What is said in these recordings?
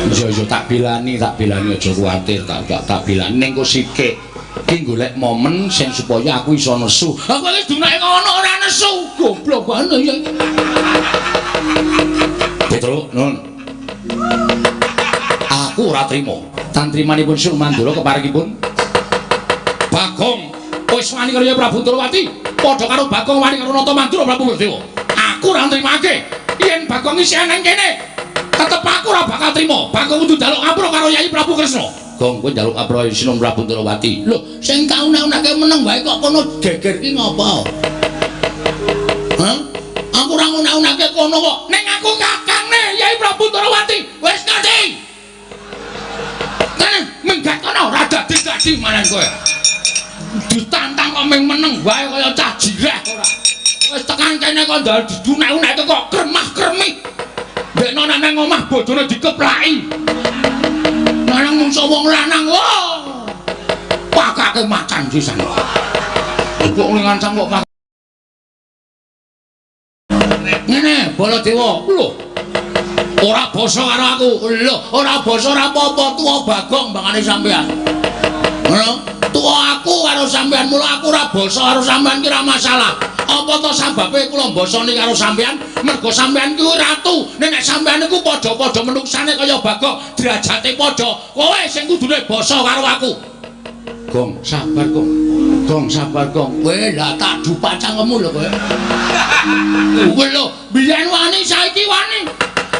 Iya tak bilani aja kuwatir, tak bilani ning kok sikik. Ki golek momen sing supaya aku iso nesu. Aku wis dunake ngono ora nesu. Goblok banget ya. Petruk, nun. Aku ora trimo. Tantrimanipun Sur Mandura keparengipun. Bagong wis wani karo Prabu Ndrawati, padha karo Bagong wani karo Nata Mandura Prabu Werdewa. Aku ora nrimake yen Bagong isih ana kene. Tetep aku ora bakal trimo. Bagong kudu njaluk ngapura karo Yai Prabu Kresna. Gong kowe njaluk ngapura Sinom Prabu Ndrawati. Lho, sing kauna-unake meneng wae kok kono geger ki ngopo? Hah? Aku ora nguna-unake kono kok. Ning aku kakangne Yai Prabu Ndrawati. Wis ngerti? Kan minggat kono ora dadi manan kowe. Ditantang kok ming meneng wae kaya cah jireh ora. Wis tekan kene kok ndal didunek-uneke kok kremah-kremih. Dekno nang omah bojone dikeplaki. Nang mungsu wong lanang wah. Pakake macan sisan. Kok ngancam kok ngene Baladewa. Lho. Ora basa karo aku. Lho, ora basa ora apa-apa tuwa Bagong bangane sampean. Ngono. Tuwa aku karo sampean, mula aku ora basa karo sampean ki ora masalah. Apa to sababe kula mbasani karo sampean? Mergo sampean kuwi ratu. Nek sampean iku padha-padha menuksane kaya Bagong, derajate padha. Kowe sing kudune basa karo aku. Gong, sabar, Gong. Gong, sabar, Gong. Kowe lah tak dupak cangkemmu lho kowe. Kowe lho, biyen wani saiki wani.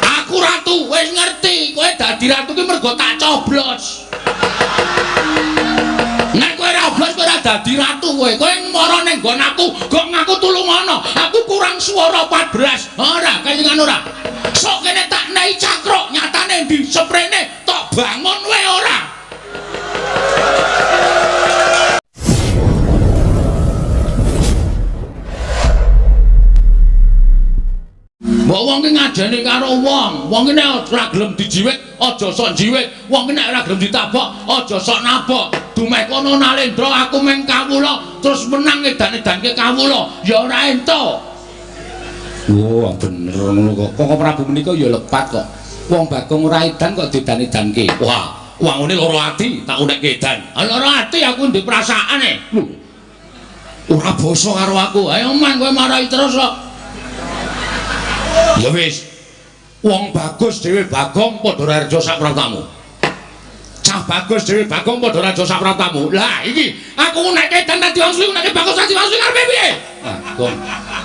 Aku ratu, wis ngerti. Kowe dadi ratu ki mergo tak coblos. Nek kowe ora oblos kowe ora dadi ratu kowe. Kowe mara ning nggon aku, gong aku tulungono. Aku kurang swara 14. Ora, kaya ngono ora. Sok kene tak nehi cakruk, nyatane ndi sprene tok bangun wae ora. Mbok wong ki ngajeni karo wong ki nek ora gelem dijiwit, aja sok jiwit. Wong ki nek ora gelem ditabok, aja sok nabok. Dumeh kono Nalendra aku mung kawula terus menang edan-edanke kawula, ya ora entuk. Wah, bener ngono kok. Kok Prabu menika ya lepat kok. Wong Bagong ora edan kok didan-edanke. Wah, wangune loro ati tak unekke edan. Loro ati aku ndek perasaane. Lho. Ora basa karo aku. Ayo man kowe marahi terus kok. Ya wis. Wong bagus dhewe Bagong padha raja sak pratamu. Cah bagus dhewe Bagong padha raja sak pratamu. Lah iki aku nek edan dadi wong suwi nek bagus dadi wong suwi karepe piye? Ah, Gong.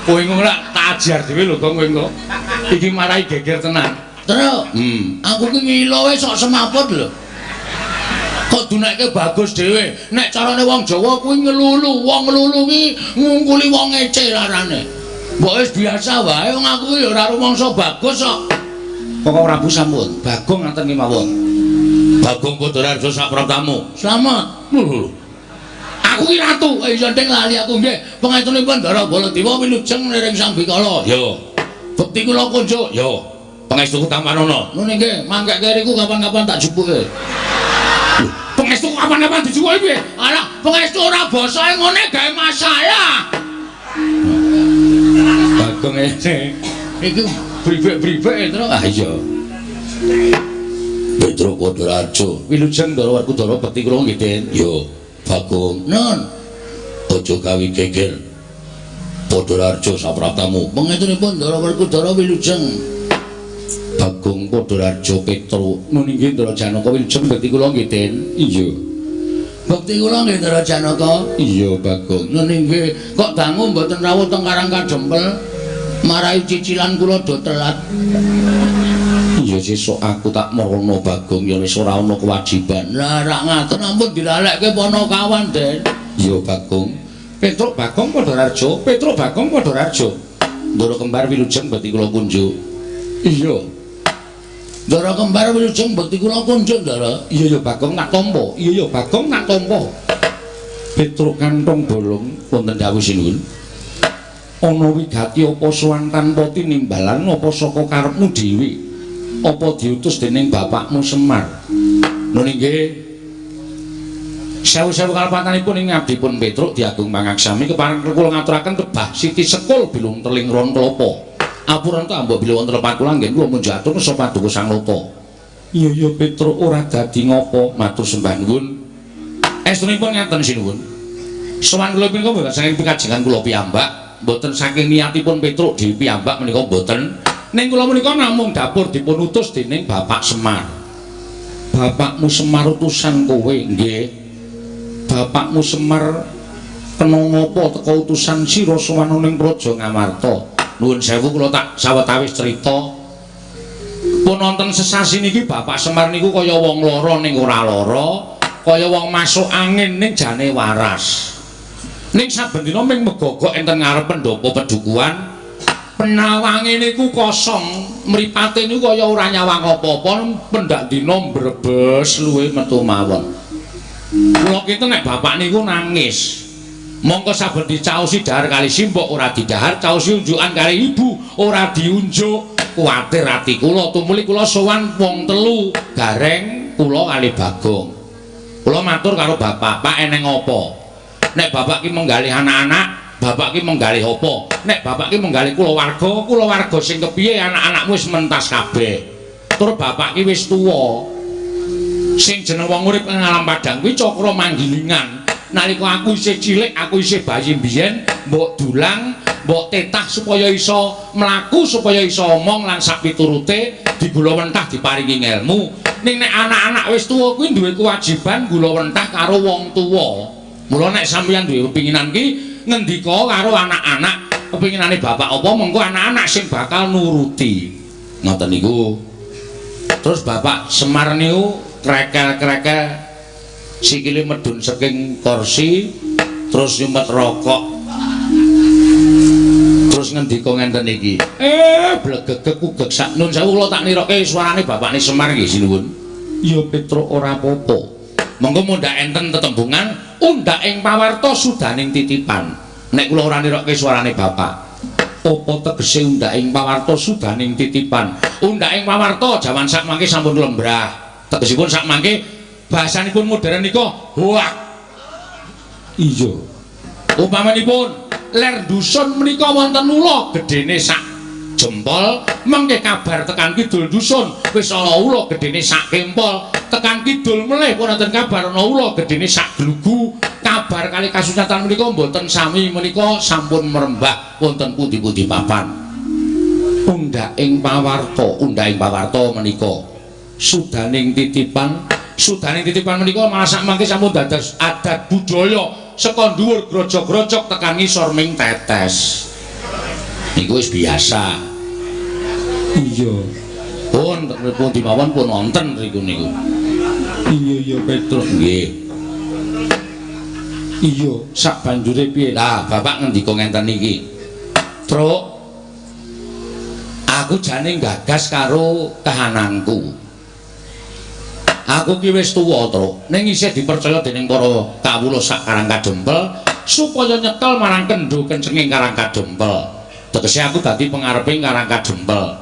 Kowe engko lak tak ajar dhewe lho Gong kowe engko. Iki marahi geger tenan. Terus, aku ki ngilo wis sok semaput lho. Kok dunekke bagus dhewe. Nek carane wong Jawa kuwi ngelulu. Wong ngelulu ki ngungkuli wong ece larane. Mbok wis biasa wae wong aku ya ora rumangsa bagus kok. Pokok Prabu sampun, Bagong ngaten ki mawon. Bagong Kodarajo sak pratamu. Selamat. Aku ki ratu, iso ndeng lali aku nggih. Pengetunipun Ndara Baladewa wilujeng liring Sang Bikala. Yo. Bekti kula kunjuk. Yo. Pangestu Tamarana. Ngono nggih, mangkek keriku kapan-kapan tak jupuke. Pangestu kapan-kapan dijupuke piye? Alah, pangestu ora basae ngene gawe masalah. Bagong iki bribek-bribek terus. Ah iya. Petro Kodarajo, wilujeng Ndara Werkudara bekti kula nggih, Den. Yo, Bagong. Nun. Aja gawe geger. Kodarajo sapratamu. Pengetunipun Ndara Werkudara wilujeng. Bagong Kodarajo Petro. Nun inggih Ndara Janaka wilujeng bekti kula nggih, Den. Iya. Bekti kula nggih Ndara Janaka. Iya, Bagong. Nun inggih kok dangu mboten rawuh teng Karang Kadempel. Marahi cicilan kula do telat. Iya sesuk aku tak marono Bagong ya wis ora ana kewajiban. Lah rak ngaten ampun dilalekke Panakawan, Den. Iya Bagong. Petruk Bagong Kodarajo, Petruk Bagong Kodarajo. Ndara kembar wilujeng bekti kula kunjuk. Iya. Ndara kembar wilujeng bekti kula kunjuk, Ndara. Iya ya Bagong tak tampa. Iya ya Bagong tak tampa. Petruk kantong bolong wonten dawuh sinuwun. Ana wigati apa sowan tanpa tinimbalan apa saka karepmu dhewe? Apa diutus dening bapakmu Semar? Nun inggih. Sewu-sewu kalepatanipun ing abdipun Petruk Diagung Pangaksami kepareng kula ngaturaken tebah Siti Sekul bilung teling ron kelapa. Apuran ta mbok bilih wonten lepat kula nggih kula munjuk atur sapa Paduka Sang Lota. Iya Petruk ora dadi ngopo matur sembah nuwun. Estunipun ngaten sinuwun. Sowan kula menika mboten saking pikajengan kula piyambak, mboten saking niatipun Petruk dhewe piyambak menika mboten. Ning kula menika namung dapur dipun utus dening Bapak Semar. Bapakmu Semar utusan kowe, nggih. Bapakmu Semar kena ngopo teka utusan sira sowan ning Praja Ngamarta. Nuwun sewu kula tak sawetawis crita. Pun wonten sesasi niki Bapak Semar niku kaya wong lara ning ora lara, kaya wong masuk angin ning jane waras. Ning saben dina ming megogok enten ngarep pendopo pedukuhan. Penawange niku kosong, mripate niku kaya ora nyawang apa-apa, pendak dina mbrebes luwe metu mawon. Kula kinten nek bapak niku nangis. Mongko saben dicaosi dahar kali simbok ora didahar, caosi unjukan kali ibu ora diunjuk. Kuwatir ati kula tumuli kula sowan wong telu, Gareng, kula kali Bagong. Kula matur karo bapak, "Pak eneng apa? Nek bapak ki menggalih anak-anak, bapak ki menggalih apa? Nek bapak ki menggalih kulawarga sing kepiye anak-anakmu wis mentas kabeh. Tur bapak ki wis tuwa. Sing jeneng wong urip ing alam padang kuwi cakra manggilingan. Nalika aku isih cilik, aku isih bayi mbiyen, mbok dulang, mbok tetah supaya iso mlaku, supaya iso omong lan sak piturute digula wentah diparingi ilmu. Ning nek anak-anak wis tuwa kuwi duwe kewajiban gula wentah karo wong tuwa. Mula nek sampeyan duwe kepinginan ki ngendika karo anak-anak, kepinginane bapak apa mengko anak-anak sing bakal nuruti. Ngoten niku. Terus Bapak Semar niku krekel-krekel sikile medun saking kursi, terus nyumet rokok. Terus ngendika ngenten iki. Blegegek ugeg sak nun sewu kula tak nirokke suarane bapakne Semar nggih sinuwun. Ya Petruk ora apa-apa. Monggo mundhak enten tetembungan undhak ing pawarta sudaning titipan. Nek kula ora nirokke suarane bapak. Apa tegese undhak ing pawarta sudaning titipan? Undhak ing pawarta jaman sak mangke sampun lembrah. Tegesipun sak mangke bahasanipun modern nika hoak. Iya. Umpamanipun ler dusun menika wonten ula gedene sak jempol, mengke kabar tekan kidul dusun wis ana ula gedene sak kempol, tekan kidul melih pun wonten kabar ana ula gedene sak glugu. Kabar kali kasunyatan menika mboten sami menika sampun merembah wonten pundi-pundi papan. Undhak ing pawarta menika sudaning titipan. Sudaning titipan menika malah sak mangke sampun dados adat budaya saka dhuwur grojok-grojok tekan ngisor ming tetes. Niku wis biasa. Iya. Pun di mawon pun wonten riku niku. Iya Petruk nggih. Iya, sak banjure piye? Lah, bapak ngendika ngenten iki. Truk, aku jane gagas karo kahananku. Aku ki wis tuwa, Truk. Ning isih dipercaya dening para kawula sak Karang Kadempel supaya nyekel marang kendho kencenging Karang Kadempel. Tegese aku dadi pengareping Karang Kadempel.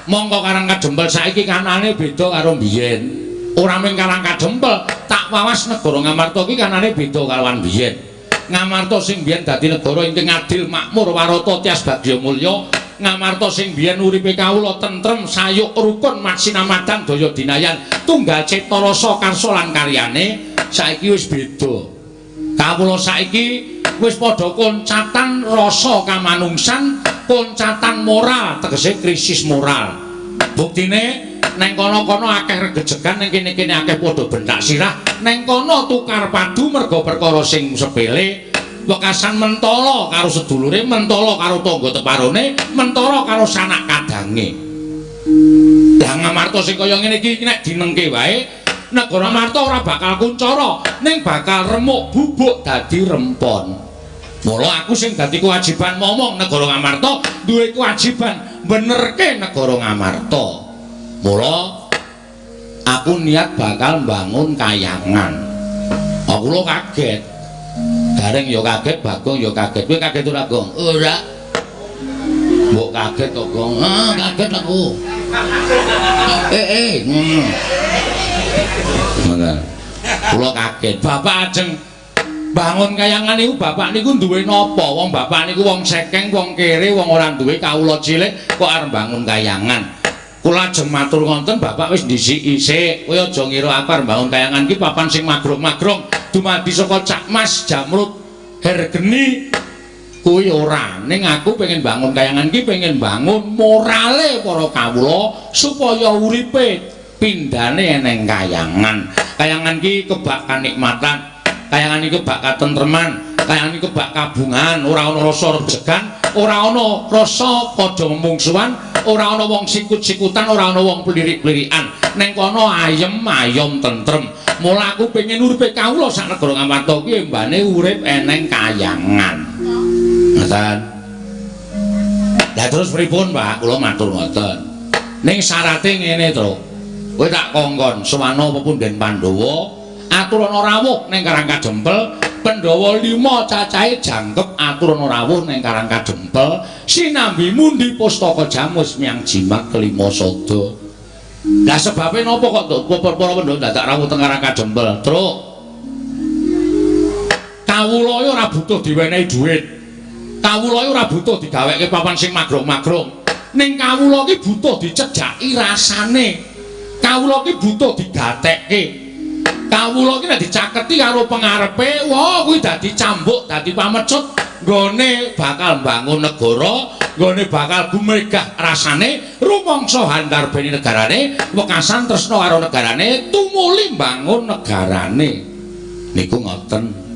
Mongko Karang Kadempel saiki kanane beda karo biyen. Ora mung Karang Kadempel, tak wawas negara Ngamarta ki kanane beda kalawan biyen. Ngamarta sing biyen dadi negara ingkang adil, makmur, warata, tias bagya mulya. Ngamarta sing biyen uripe kawula tentrem, sayuk, rukun, maksinamadan, daya dinayan, tunggal cipta rasa karsa lan karyane saiki wis beda. Kawula saiki wis padha koncatan rasa kamanungsan, koncatan moral, tegese krisis moral. Buktine neng kono-kono akeh regejegan, neng kene-kene akeh padha bentak sirah, neng kono tukar padu merga perkara sing sepele. Wekasan mentala karo sedulure, mentala karo tangga teparone, mentala karo sanak kadange. Lah Ngamarta sing kaya ngene iki nek dinengke wae, negara Ngamarta ora bakal kuncara, ning bakal remuk bubuk dadi rempon. Mula aku sing dadi kewajiban momong negara Ngamarta duwe kewajiban benerke negara Ngamarta. Mula aku niat bakal mbangun kayangan. Aku lho kaget. Gareng ya kaget, Bagong ya kaget. Kowe kaget ora, Gong? Ora. Mbok kaget kok, Gong. Kaget aku. Ngono. Kula kaget. Bapak ajeng bangun kayangan niku, bapak niku duwe napa? Wong bapak niku wong sekeng, wong kere, wong ora duwe kawula cilik kok arep bangun kayangan. kula ajeng matur ngoten Bapak wis ndhisiki sik kowe aja ngira aku arep mbangun kayangan iki papan sing magrong-magrong dumadi saka Cak Mas Jamrut Hergeni kuwi ora ning aku pengen bangun kayangan iki pengen bangun morale para kawula supaya uripe pindhane eneng kayangan iki kebak kanikmatan kayangan iki kebak katentreman kayangan iki kebak kabungan ora ana rasa rejegan ora ana rasa padha memungsuhan ora ana wong sikut-sikutan ora ana wong plirik-plirikan ning kono ayem-ayem tentrem mula aku pengen uripe kawula sak negara Ngamarta kuwi mbane urip eneng kayangan ngoten lha terus pripun Pak kula matur ngoten ning syarate ngene to kowe tak kongkon sawana pepunden Pandhawa aturana rawuh ning Karang Kadempel Pandhawa 5 cacahe jangkep aturana rawuh ning Karang Kadempel sinambi mundi pustaka jamus miyang jimat kelima sada. Lah sebabe napa kok para Pandhawa dadak rawuh teng Karang Kadempel? Truk. Kawula ora butuh diwenehi dhuwit. Kawula ora butuh digaweke papan sing magrong-magrong. Ning kawula iki butuh dicedhaki rasane. Kawula iki butuh digatekke. Kawula iki nek dicaketi karo pengarepe, wah kuwi dadi cambuk, dadi pamecut, nggone bakal mbangun negara, nggone bakal gumegah rasane, rumangsa handar beni negarane, wekasan tresna karo negarane, tumuli mbangun negarane. Niku ngoten.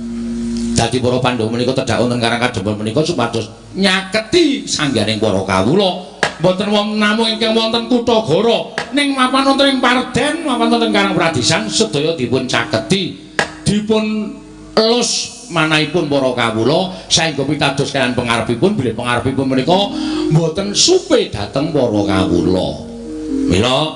Dadi para Pandhawa menika tedhak wonten Karang Kadempel menika supados nyaketi sangganing para kawula. Mboten wonten namung ingkang wonten Kutagara ning mapan wonten ing Parden mapan wonten Karang Pradisan sedaya dipun caketi dipun elus manahipun para kawula saengga pitados kaliyan pangarepipun bilih pangarepipun menika mboten supe dhateng para kawula mila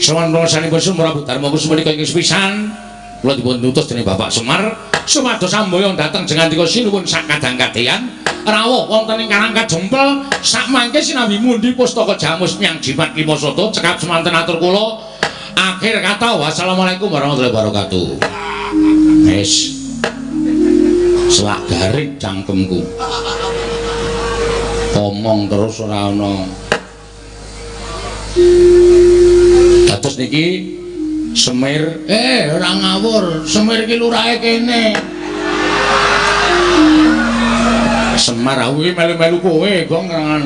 sawan rasanipun Sumrabu Darma menika ing sepisan kula dipun nutus dening Bapak Semar supados samboyo dhateng jengandika sinuwun sak kadang-kadheyan rawuh wonten ing Karang Kadempel sak mangke sinambi mundi pustaka jamus miyang jimat lima sada cekap semanten atur kula akhir kata wassalamualaikum warahmatullahi wabarakatuh. Wis selak garing cangkemku omong terus ora ana dados niki Semir ora ngawur Semir ki lurahe kene Semar kuwi melu-melu kowe gong kan.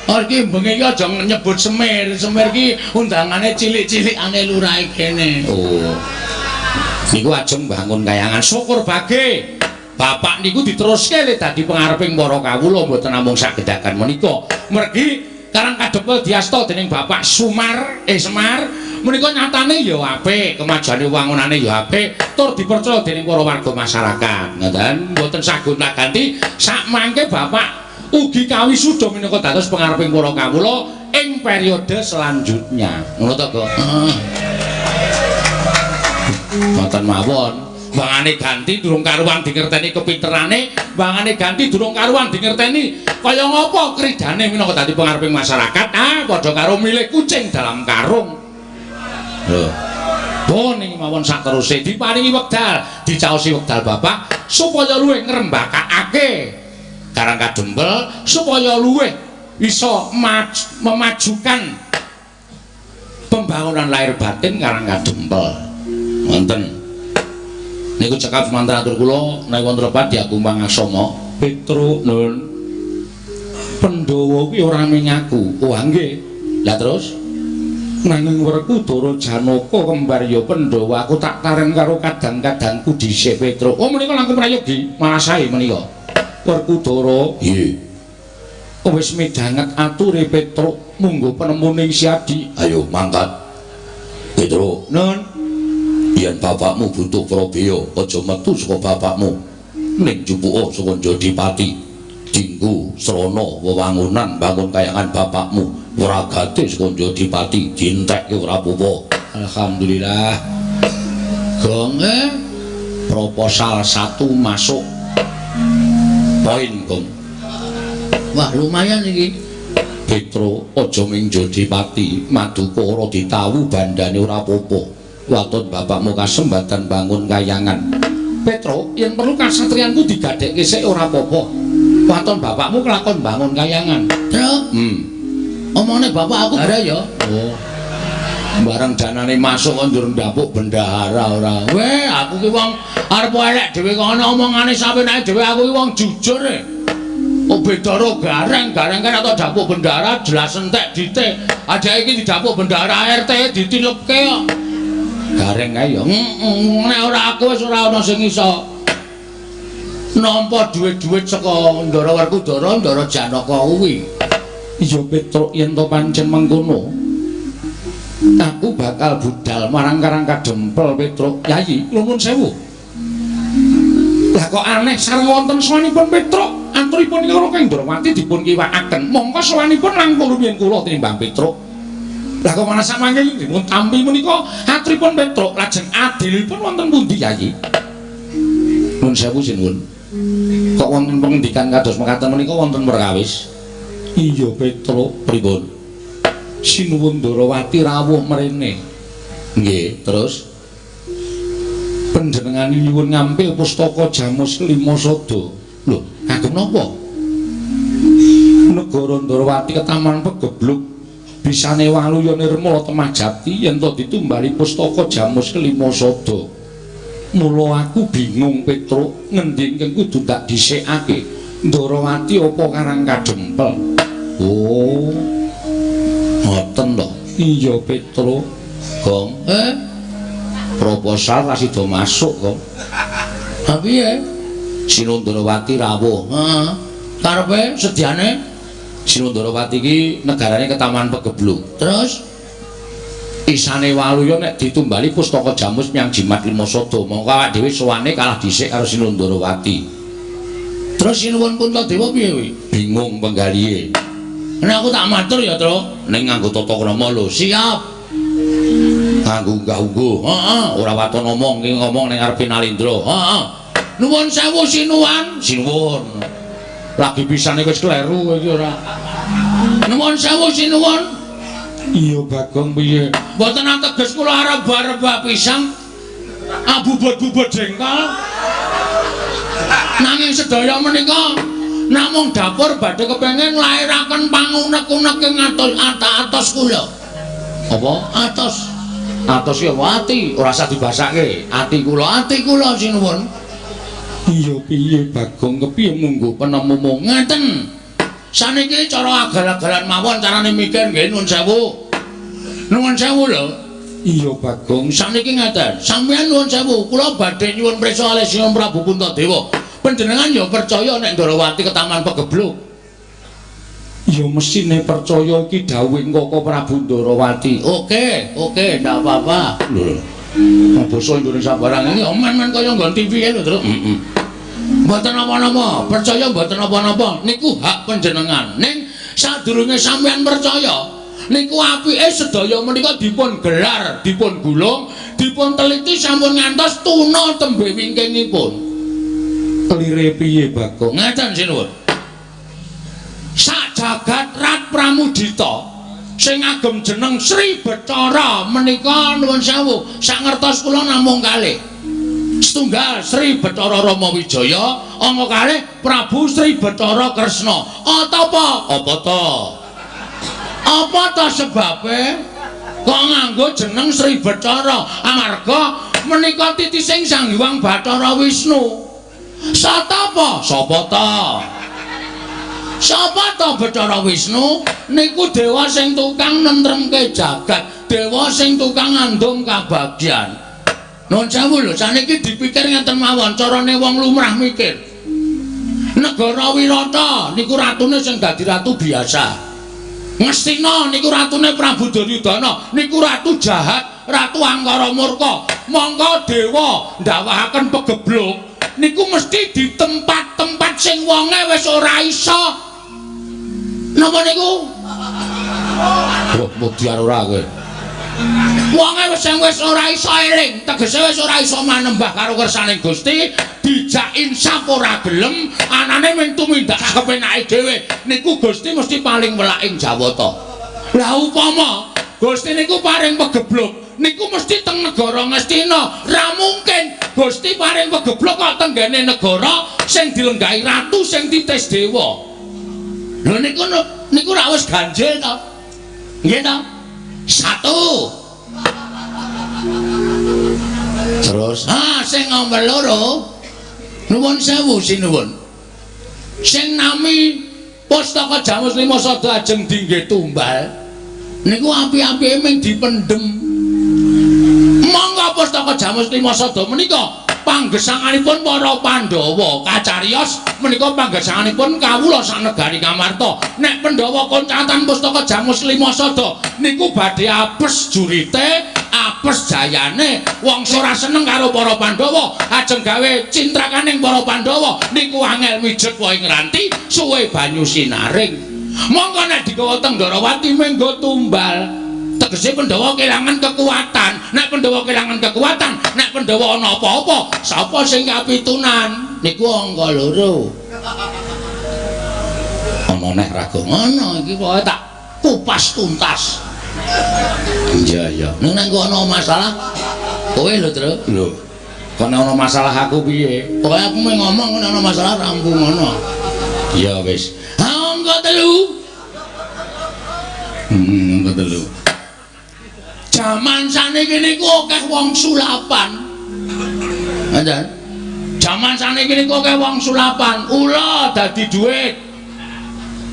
Oh iki bengi iki aja nyebut Semir. Semir ki undangane cilik-cilikane lurahe kene. Oh. Niku ajeng bangun kayangan syukur bage. Bapak niku diteruske le dadi pangareping para kawula mboten namung sagedakan menika. Mergi Karang Kadempel diasta dening Bapak Semar menika nyatane ya apik, kemajane wangunane ya apik, tur dipercaya dening para warga masyarakat. Ngoten, mboten sagun tak ganti, sak mangke Bapak ugi kawisuda menika dados pangareping para kawula ing periode selanjutnya. Ngono to, Kok? Mboten mawon. Bangane ganti durung karuan dingerteni kepinterane, bangane ganti durung karuan dingerteni kaya ngapa kridane minangka dadi pangareping masyarakat, padha karo milih kucing dalam karung. Lho. Boning mawon sak teruse diparingi wekdal, dicaosi wekdal Bapak supaya luwih ngrembakake Karang Kadempel, supaya luwih iso memajukan pembangunan lahir batin Karang Kadempel. Wonten niku cekap semanten atur kula nek wonten lepat diakumbang asama Petro nun Pandhawa kuwi ora mengaku. Oh nggih. Lah terus nanging Werkudara Janaka kembar ya Pandhawa aku tak tareng karo kadang-kadangku dhisik Petro. Oh menika langkung prayogi malah sae menika. Werkudara nggih. Wis midhanget ature Petro munggo penemune Siadi. Ayo mangkat. Petro. Nun yen bapakmu butuh Prabeya aja metu saka bapakmu ning jupuka saka Jodipati dinggo srana wewangunan bangun kayangan bapakmu ora gate saka Jodipati dientekke ora apa-apa. Alhamdulillah Gong proposal 1 masuk poin Gong. Wah lumayan iki Petro aja ming Jodipati Madukara ditawu bandane ora apa-apa. Waton bapakmu kasembatan bangun kayangan. Petro, yang perlu kasatrianku digadekke sik ora apa-apa. Waton bapakmu kelakon bangun kayangan. Tru? Omongane bapak aku ora ya. Oh. Bareng danane masuk kok njur ndapuk bendahara ora. Weh, aku ki wong arep elek dhewe kok ana omongane sawenake dhewe aku ki wong jujur. Oh beda karo gareng kan atau dapuk bendahara jelas entek ditik. Ada iki didapuk bendahara RT ditilepke kok. Gareng kae ya. Nek ora aku wis ora ana sing iso nampa dhuwit-dhuwit saka Ndara Werkudara, Ndara Janaka kuwi. Iya Petruk yen to pancen mengkono. Aku bakal budal marang Karang Kadempel Petruk. Yayi, nuwun sewu. Lah kok aneh sareng wonten sawanipun Petruk, aturipun karo Kang Ndrawati dipun kiwakaken. Mongko sawanipun langkung rumiyin kula tinimbang Petruk. Lah kok malah samangke dipun tampi menika aturipun Petruk lajeng adilipun wonten pundi Yayi? Nuwun sewu sinuwun. Kok wonten pengendikan kados mekaten menika wonten perkawis? Iya Petruk, pripun? Sinuwun Ndrawati rawuh mrene. Nggih, terus panjenengan nyuwun ngampil pustaka Jamus Lima Sada. Lho, kagem napa? Negara Ndrawati ketaman pegebluk bisane waluya nirmala temah jati yen to ditumbali pustaka Jamus Lima Sada. Mula aku bingung Petruk, ngendi ingkang kudu tak dhisikake? Ndrawati apa Karang Kadempel? Oh. Ngoten to. Iya Petruk. Gong, proposal ra sida masuk kok. Ha piye? Sinundrawati rawuh. Heeh. Karepe sediane Sinundrawati iki negarane ketaman pegebluk. Terus isane waluya nek ditumbali pustaka Jamus Myang Jimat Lima Sada, mongko awak dhewe sowane kalah dhisik karo Sinundrawati. Terus sinuwun Puntadewa piye kuwi? Bingung penggalihe. Nek aku tak matur ya, Tru, ning nganggo tata krama lho. Siap. Nganggo unggah-ungguh. Heeh, ora waton ngomong, iki ngomong ning ngarepe Nalindra. Heeh. Nuwun sewu sinuwun. Sinuwun. Lagi pisane wis kleru iki ora. Nuwun sewu sinuwun. Iya Bagong piye? Mboten ateges kula arep-arep pisang. Abubut-bubut jengkol. Nanging sedaya menika namung dapur badhe kepengin nglairaken pangunek-unek ing atos kula. Apa? Atos. Atos ya ati, ora usah dibasake. Ati kula sinuwun. Iya piye Bagong kepiye munggo penemu ngeten. Saniki cara agal-agalan mawon carane mikir nggih nuwun sewu. Nuwun sewu lho. Iya Bagong, saniki ngeten. Sampeyan nuwun sewu, kula badhe nyuwun prisa kalih Sing Prabu Puntadewa. Panjenengan ya percaya nek Ndrawati ketaman pegebluk. Ya mesine percaya iki dawuhing Kaka Prabu Ndrawati. Oke, ndak apa-apa. Lho. Basa Indonesia barang iki omen-men kaya nggon TV lho, Tru. Mboten apa-apa, percaya mboten apa-apa. Niku hak panjenengan. Ning sadurunge sampeyan percaya, niku apike sedaya menika dipun gelar, dipun gulung, dipun teliti sampun ngantos tuna tembe wingkingipun. Kelire piye Bagong? Ngeten sinuwun. Sak jagat Rat Pramudita sing agem jeneng Sri Bathara menika nuwun sewu, sak ngertos kula namung kalih. Setunggal Sri Bathara Rama Wijaya, angka kalih Prabu Sri Bathara Kresna. Apa to sebabe kok nganggo jeneng Sri Bathara? Amarga menika titising Sang Hyang Bathara Wisnu. Sapa to Bathara Wisnu? Niku dewa sing tukang nentremke jagat, dewa sing tukang ngandung kabagyan. Nuwun sewu lho, saniki dipikir ngeten mawon carane wong lumrah mikir. Negara Wirata niku ratune sing dadi ratu biasa. Ngastina niku ratune Prabu Duryudana, niku ratu jahat, ratu angkara murka. Monggo dewa ndawahaken pegebluk niku mesti di tempat-tempat sing wonge wis ora iso. Napa niku? Oh, mutiar ora kowe. Wonge wis ora iso eling, tegese wis ora iso manembah karo kersaning Gusti, dijak insaf ora gelem, anane mung tumindak kepenake dhewe. Niku Gusti mesti paling welak ing Jawata. Lah upama Gusti niku paring pegebluk, niku mesti teng negara Ngastina. Ra mungkin Gusti paring pegebluk kok tenggene negara sing dilenggahi ratu sing titis dewa. Lho niku ra wis ganjil to. Nggih to? 1. Terus, sing nomor 2. Nuwun sewu sinuwun. Sing nami Pustaka Jamus Lima Sada ajeng dinggih tumbal. Niku api-apike ming dipendhem. Monggo Pustaka Jamus Lima Sada menika panggesanganipun para Pandhawa kacariyos menika panggesanganipun kawula sak negari Kamarta. Nek Pandhawa koncatan Pustaka Jamus Lima Sada niku badhe apes jurite, apes jayane, wangsa ora seneng karo para Pandhawa, ajeng gawe cintrakaning para Pandhawa niku angel mijet wae ngranti suwe banyu sinaring. Monggo nek digawa teng Ndarawati menggo tumbal. Tegese Pandhawa kelangan kekuatan. Nek Pandhawa kelangan kekuatan, nek Pandhawa ana apa-apa, sapa sing kapitunan? Niku angka 2. Ana neh raga ngono iki pokoke tak kupas tuntas. Iya. Ning nek ana masalah kowe lho, Tru. Lho. Kok ana masalah aku piye? Pokoke aku mung ngomong nek ana masalah rampung ngono. Ya wis. Angka 3. Angka 3. Jaman saniki niku akeh wong sulapan. Ngaten. Jaman saniki niku akeh wong sulapan. Ula dadi dhuwit.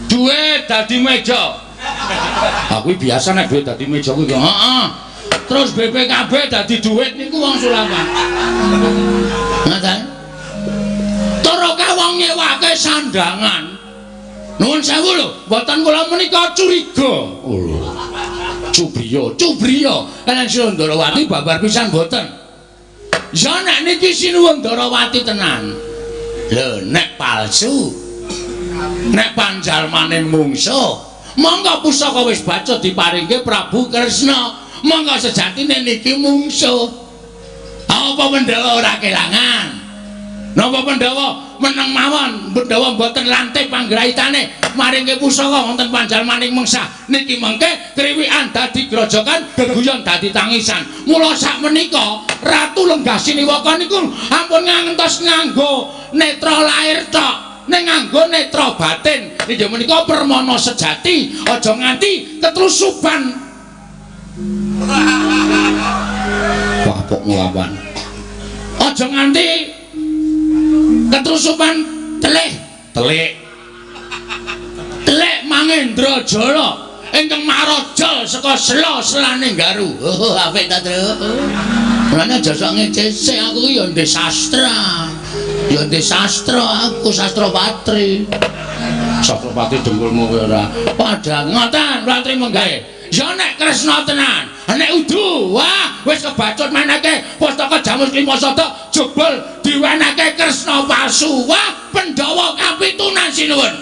Dhuwit dadi meja. Aku biasa nek dhuwit dadi meja kuwi heeh. Terus BPKB dadi dhuwit niku wong sulapan. Ngaten. Terus akeh wong nyewake sandangan. Nuwun sewu lho, mboten kula menika curiga. Cubriya kalian Sinuwun Ndarawati babar pisan boten. Ya nek niki Sinuwun Ndarawati tenan. Lho nek palsu, nek panjalmane mungsuh, monggo pusaka wis baca diparingke Prabu Kresna. Monggo sejatine niki mungsuh. Apa Pandhawa ora kelangan? Napa Pandhawa meneng mawon, Pandhawa mboten lantik panggraitane maringke pusaka wonten panjalmaning mengsah niki mengke kriwikan dadi grojokan, geguyon dadi tangisan. Mula sakmenika Ratu Lenggah Siniwaka niku ampun ngantos nganggo netra lair tok, ning nganggo netra batin. Inggih menika permana sejati, aja nganti ketrusuban. Wah, kok nglawan. Aja nganti ketrusupan telik Mangendrajala ingkang maraja saka sela-selane Garu. Oh, apik ta, Tru. Mulane aja sok ngecese aku ya ndek sastra. Ya ndek sastra, aku sastra patri. Sastra patri dengkulmu kowe ora. Padha ngoten, patri menggawe. Ya nek Kresna tenan, nek udu, wah wis kebacut menake Pustaka Jamus Lima Sada jebul diwenehke Kresna palsu. Wah, Pandhawa kapitunan sinuwun.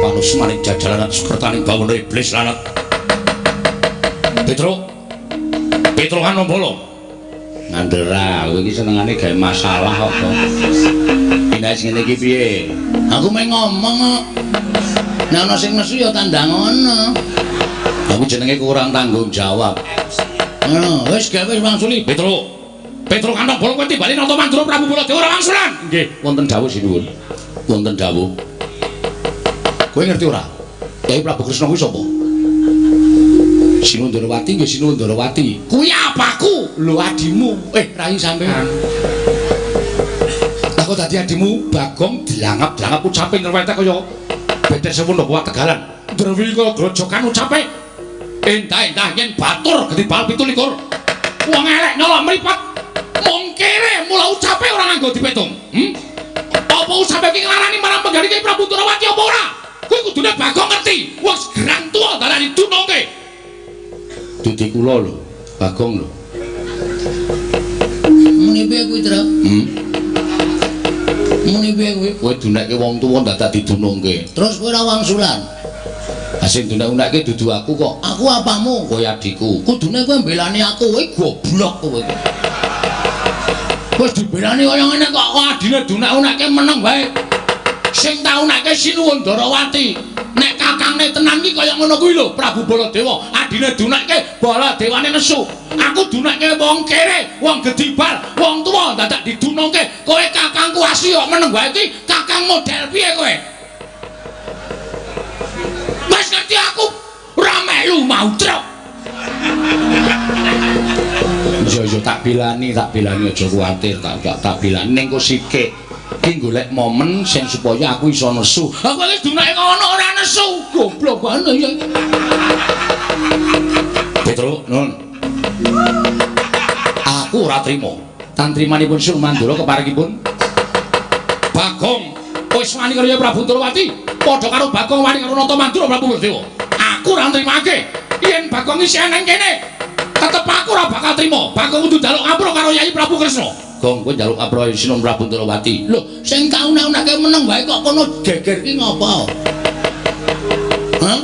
Panusmaning jajalanan sekretaning bawana iblis lanat. Petro Kanombala. Ngandera, kowe iki senengane gawe masalah kok. Pindah sing ngene iki piye? Aku meh ngomong kok. Nek ana sing nesu ya tandang ngono. Aku jenenge kurang tanggung jawab. Ngono, wis gawe wangsuli, Petro Kanombala kowe timbali nata Mandura Prabu Baladewa ora wangsulan. Nggih, wonten dawuh sinuwun. Wonten dawuh. Kowe ngerti ora? Kyai Prabu Kresna kuwi sapa? Sinuwun Ndarawati nggih Sinuwun Ndarawati. Kuwi apaku? Lho adimu. Rai sampean. Lah kok dadi adimu Bagong dilangap-langap ucape ngerwete kaya betek semono kuwi tegalan. Drewika grojokan ucape. Entah-entah yen batur gedhi bal 17. Wong elek nyolong mripat. Mongkere mula ucape ora nganggo dipetung. Apa ucape iki nglarani marang penggali Kyai Prabu Ndarawati apa ora? Kuwi kudune Bagong ngerti. Wong gerang tuwa darani dunungke. Duti kula lho, Bagong lho. Muni piye kuwi, Tru? Muni piye kuwi? Kowe dunekke wong tuwa ndak didunungke. Terus kowe ora wangsulan. Sing dunek-unekke dudu aku kok. Aku apamu? Kowe adikku. Kudune kowe mbelani aku, kowe goblok kowe. Wis dibelani kaya ngene kok adine dunek-unekke meneng wae. Sing tau nekke Sinuwun Darawati. Nek kakangne tenan iki kaya ngono kuwi lho, Prabu Baladewa. Adine dunekke Baladewane nesu. Aku dunekke wong kere, wong gedibal, wong tuwa dadak didunungke. Kowe kakangku asli kok meneng wae iki, kakang model piye kowe? Wis ngerti aku ora melu mau truk. Yo tak bilani aja kuwatir, tak bilani ning kok sikik. Ki golek momen sing supaya aku iso nesu. Aku iki dunake ngono ora nesu. Goblok banget ya. Petro, nun. Aku ora trima. Tantrimanipun Sun Mandura keparingipun Bagong wis wani karo Prabu Darawati, padha karo Bagong wani karo Nata Mandura Prabu Baladewa. Aku ora nrimake yen Bagong isih nang kene. Tetep aku ora bakal trima. Bagong kudu njaluk ngapura karo Yayi Prabu Kresna. Gong kowe njaluk ngapura Sinun Prabu Darawati. Lho, sing kaune-uneke meneng wae kok kono geger ki ngopo? Hah?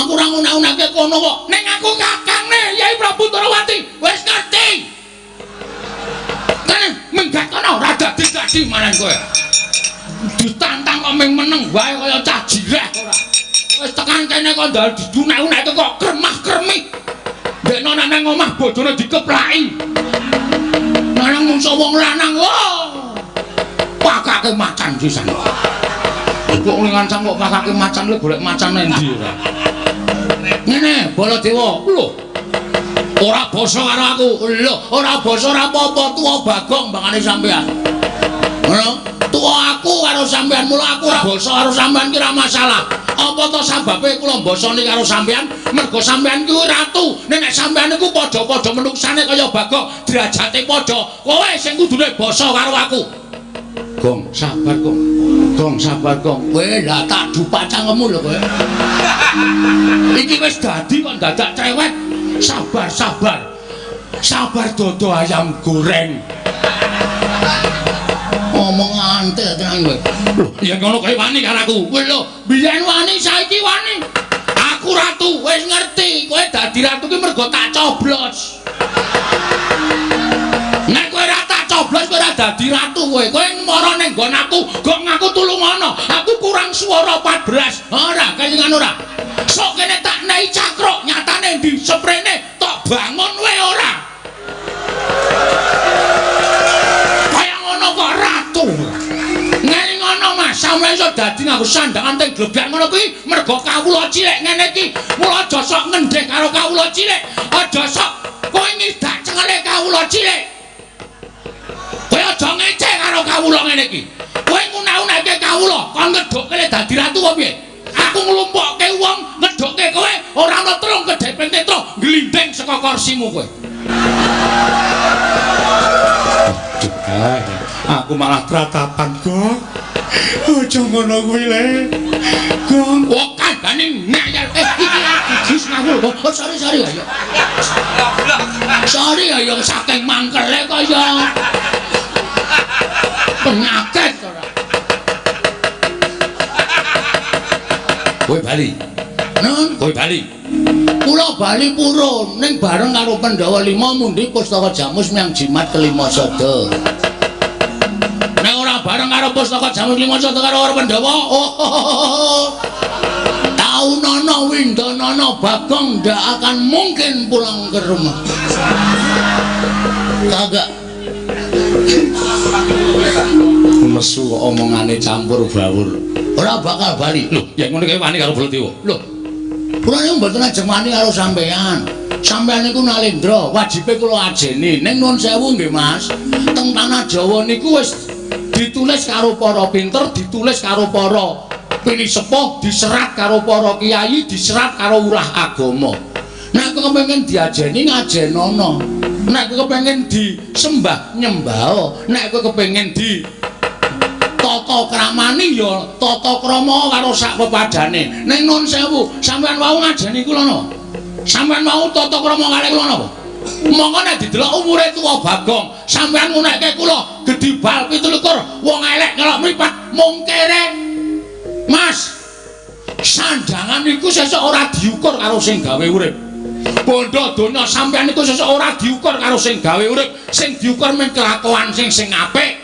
Aku ora ngune-uneke kono kok. Ning aku kakangne Yayi Prabu Darawati. Wis ngerti. Kan minggat kono ora dadi manen kowe. Ditantang kok ming meneng wae kaya cah jireh ora. Wis tekan kene kok ndal didunek-uneke kok kremah-kremih. Dekno nang omah bojone dikeplaki. Nang mungsuh wong lanang lho. Pakake macan pisan. Kok ning ngancam kok pakake macan lho golek macan endi ora. Ngene Baladewa, lho. Ora basa karo aku. Lho, ora basa ora apa-apa tuwa Bagong bangane sampean. Ngono. Tuwa aku karo sampean, mula aku ora basa karo sampean ki ora masalah. Apa to sababe kula mbasani karo sampean? Mergo sampean kuwi ratu. Nek sampean niku padha-padha menuksane kaya Bagong, derajate padha. Kowe sing kudune basa karo aku. Gong, sabar, Gong. Gong, sabar, Gong. Kowe lah tak dupak cangkemmu lho kowe. Iki wis dadi kok dadak cewek. Sabar, sabar. Sabar dodo ayam goreng. Ngomong antel tenan kowe. Lho, ya ngono kowe wani karo aku. Kowe lho, biyen wani saiki wani. Aku ratu, wis ngerti. Kowe dadi ratu ki mergo tak coblos. Nek kowe ora tak coblos kowe ora dadi ratu kowe. Kowe mara ning nggon aku, gong aku tulungono. Aku kurang swara 14. Ora, kaya ngono ora. Sok kene tak nehi cakruk, nyatane ndi seprene tok bangun kowe ora. Kaya ngono kok ratu. Ngene ngono Mas, sampeyan iso dadi nganggo sandangan teng glebak ngono kuwi mergo kawula cilik ngene iki. Mula aja sok ngendhek karo kawula cilik. Aja sok kowe ngidak cengele kawula cilik. Kowe aja ngeceh karo kawula ngene iki. Kowe ngune-uneke kawula, kon ngedhukke dadi ratu kok piye? Aku nglumpukke wong, ngedhukke kowe ora ana telung kedheping netra glindeng saka kursimu kowe. Aku malah tratapan kok. Aja ngono kuwi le. Gong kok kandhane ngayal. Iki ngawur. Oh sorry ayo. Sorry ayo saking mangkele kaya penyakit ora. Kowe bali. Nun, kowe bali. Kula bali purun ning bareng karo Pandhawa 5 mundi Pustaka Jamus miang jimat kelima sada. Nek ora bareng karo Pustaka Jamus kelima sada karo Pandhawa, Taunana Windanana Bagong ndak akan mungkin pulang ke rumah. Kagak. Mesu kok omongane campur bawur. Ora bakal bali. Lho, ya ngono kowe wani karo Baladewa. Lho. Kula niku mboten ajeng wani karo sampean. Sampean niku Nalendra, wajibe kula ajeni. Ning nuwun sewu nggih Mas. Teng tanah Jawa niku wis ditulis karo para pinter, ditulis karo para pilih sepuh, diserat karo para kiai, diserat karo urah agama. Nek kepengin diajeni ngajenono. Nek kepengin disembah nyembah. Nek kepengin di tata kramani ya tata krama karo sak pepadane. Ning nuwun sewu, sampean wau ngajeni kula napa? Sampean wau tata krama kalih kula napa? Monggo nek didelok umure tuwa Bagong, sampean ngunekke kula gedibal 17, wong elek kelok mripat mung kere. Mas, Sandangan iku sesuk ora diukur karo sing gawe urip. Bondo donya sampeyan iku sesuk ora diukur karo sing gawe urip, sing diukur men kelakuan sing apik.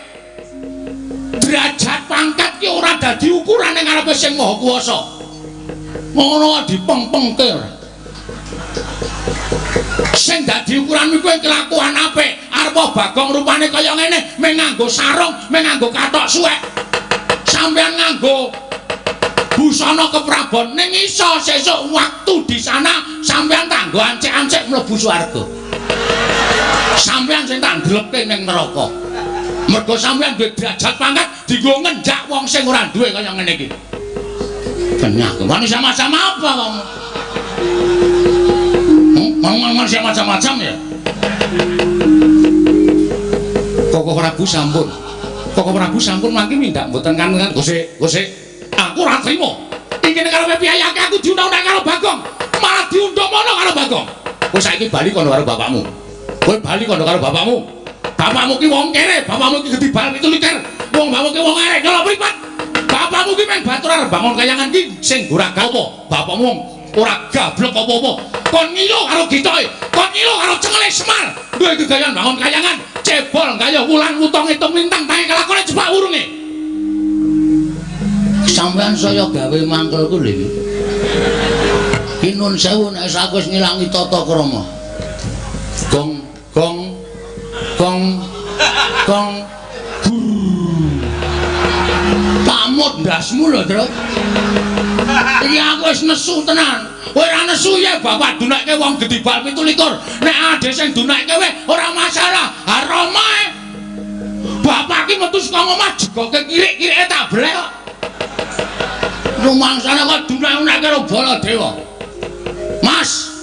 Derajat pangkat ki ora dadi ukurane ngarepe sing Maha Kuwasa. Ngono dipeng-pengke ora. Sing dadi ukuran kuwi kelakuan apik. Arep Bagong rupane kaya ngene, mung nganggo sarung, mung nganggo kathok suwek. Sampeyan nganggo busana keprabon ning iso sesuk waktu di sana sampeyan tanggo ancek-ancek mlebu swarga. Sampeyan sing tak ndelepke ning neraka. Mergo sampeyan duwe derajat pangkat dienggo ngenjak wong sing ora duwe kaya ngene iki. Penyak, manusia macam apa kamu? Manusia macam-macam ya? Koko Prabu sampun. Koko Prabu sampun mangke mindak mboten kan Gusik. Aku ora trimo. Iki nek karepe piyayake aku diundang-undang karo Bagong, malah diundang-mono karo Bagong. Kowe saiki bali kono karo bapakmu. Kowe bali kono karo bapakmu. Bapakmu ki wong kere, bapakmu ki gedhi bal 7 liter. Wong bapakmu ki wong arek nyolok mripat. Bapakmu ki men batur arep bangun kayangan ki sing ora apa. Bapakmu ora gablek apa-apa. Kon ngilo karo gitoke, kon ngilo karo cengele Semar. Duwe gegayan bangun kayangan, cebol kaya wulan wutong itung lintang tangi kelakone jebak urunge. Sampeyan saya gawe mangkelku lho iki. Ki nun sewu nek aku wis ngilangi tata krama. Gong. Pamut ndasmu lho, Tru. Iki aku wis nesu tenan. Kowe ora nesu ya bapak dunake wong gedhi bal 17. Nek ade sing dunake kowe ora masalah. Haromae. Bapak ki metu saka omah jegoke kirik-kirike tak blek kok. Rumangsane kok dunake karo Baladewa. Mas.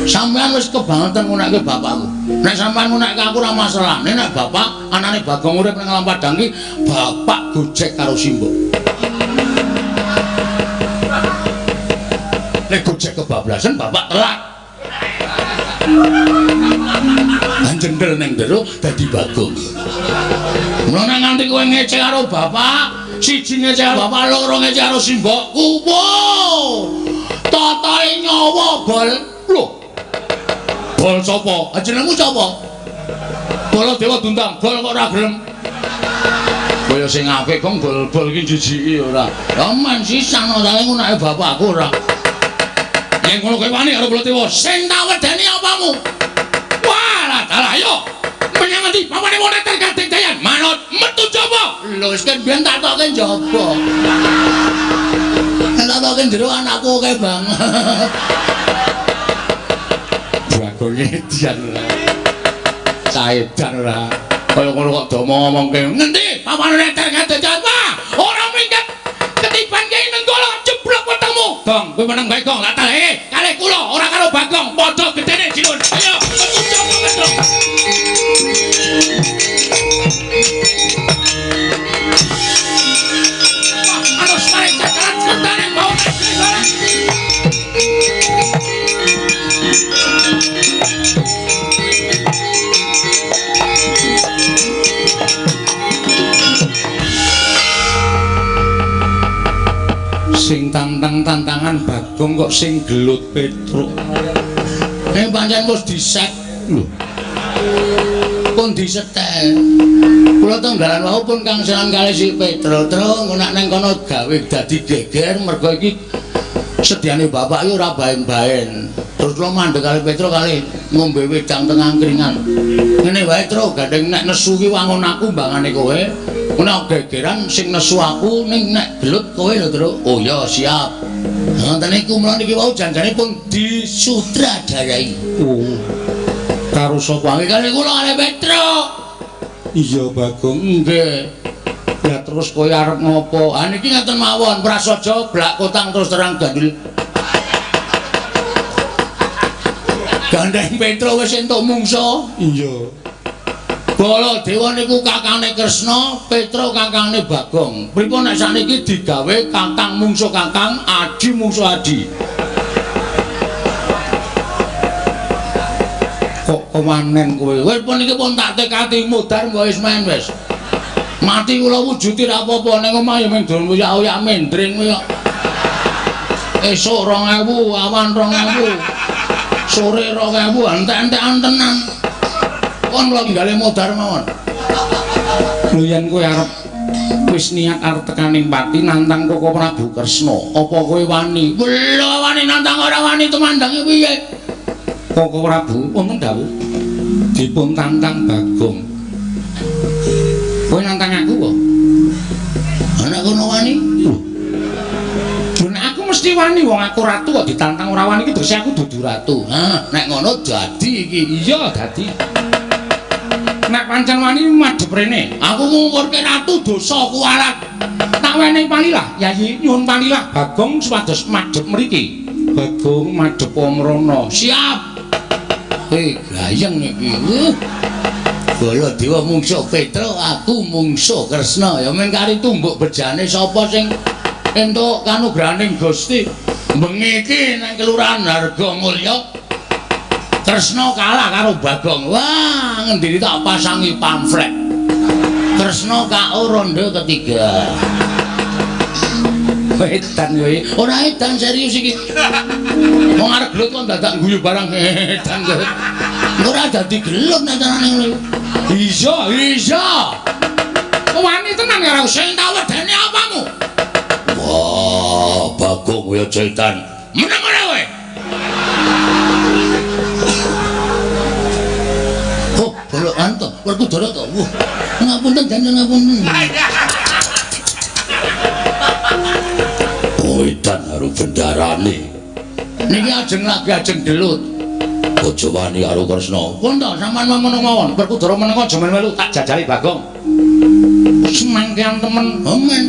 Sampeyan wis kebangetan ngunekke bapakku. Nek sampeyan ngunekke aku ora masalah. Nek bapak anane Bagong urip ning alam padang ki, bapak gojek karo Simbo. Nek gojek kebablasan bapak telat. Anjendel ning jero dadi Bagong. Mula nek nganti kowe ngece karo bapak, siji ngece karo bapak, loro ngece karo Simbo, kuwo. Tatahe nyawa bol. Lho. Bol sapa? Jenengmu sapa? Baladewa Duntang, bol kok ora gelem. Kaya sing apik kong bol-bol iki jijiki ora. Ya men sisan ora ngunake bapakku ora. Yen ngono kowe wani karo Baladewa, sing tak wedeni apamu? Walah dalah ayo. Menyang ngendi? Papane moneter Gading Dayan. Manut metu jaba. Lho wis kan biyen tak tokke jaba. Tak tokke jero anakku kae banget. Ngedian lah caedan lah kaya ngono kok do ngomongke ngendi papane neter Gading Dayan ora minggat ketiban kiai Nenggala jeblok wetengmu Gong kowe meneng bae Gong lah taleh kalih kula ora karo Bagong padha gedene jinun ayo coba metro harus tarik cakaran kentane bawa sing tantangan Bagong kok sing gelut Petruk. Nek pancen wis disek lho. Pun disetel. Kula tenggalan wau pun Kang Senan kalih si Petruk, terus nek nang kono gawe dadi geger mergo iki sediane bapak iki ora baen-baen. Terus kula mandheg kalih Petruk kalih ngombe wedang teng angkringan. Ngene wae Tru, gandeng nek nesu ki wangun aku mbangane kowe. Ana gegeran sing nesu aku ning nek gelut kowe lho Tru. Oh ya siap. Ngoten niku mula niki wau janjane pun disutradarai. Oh. Karo sapa wae kalih kula kalih Petruk. Iya Bagong nggih. Ya terus kowe arep ngopo? Ha niki ngaten mawon, prasaja blak kotang terus terang gandul. Gandeng Petruk wis entuk mungsa. Iya. Baladewa niku kakangane Kresna, Petruk kakangane Bagong. Pripun nek sakniki digawe kakang mungsuh kakang, adi mungsuh adi. Kok komanen kowe? Wis pun iki pun tak tekati mudhar mbok wis men wis. Mati kula wujudi ra apa-apa ning omah ya mung dolen uyak-uyak mendring kaya. Esuk 2000, awan 2000. Sore 2000 entek-entekan tenan. Kon kula tinggale modar mawon. Lho yen kowe arep wis niat arep tekaning pati nantang Koko Prabu Kresna, apa kowe wani? Lho wani nantang ora wani temandange piye? Koko Prabu wonten dawuh dipun tantang Bagong. Kowe nantang aku kok. Anak kono wani? Nek aku mesti wani wong aku ratu kok ditantang ora wani iki terus aku dudu ratu. Ha, nek ngono dadi iki. Iya dadi. Nek pancen wani madhep rene, aku ngungkurke ratu dosa kuwalat. Tak wenehi palilah, Yayi nyuwun palilah Bagong supados madhep mriki. Bagong madhep Pamrana. Siap. Gayeng iki. Baladewa mungsuh Petra, aku mungsuh Kresna. Ya men kari tumbuk bejane sapa sing entuk kanugrahaning Gusti. Bengi iki nang kelurahan Hargamulya. Kresna kalah karo Bagong. Wah, ngendiri tak pasangi pamflet. Kresna KO ronde ketiga. Edan kowe. Ora edan serius iki. Wong arep gelut kok dadak guyu barang edan kowe. Ora dadi gelut nek carane ngono. Iya. Wani tenan karo sing tak wedeni apamu? Wah, Bagong kowe cetan. Meneng ora kowe? Oh, bolok anto, Werkudara to. Wah, ngapunten dandan ngapunten. Edan karo bendarane. Niki ajeng delut. Aja wani karo Kresna. Pun to sampean ngono mawon. Werkudara meneka aja melu tak jajali Bagong. Semangkean temen. Amen.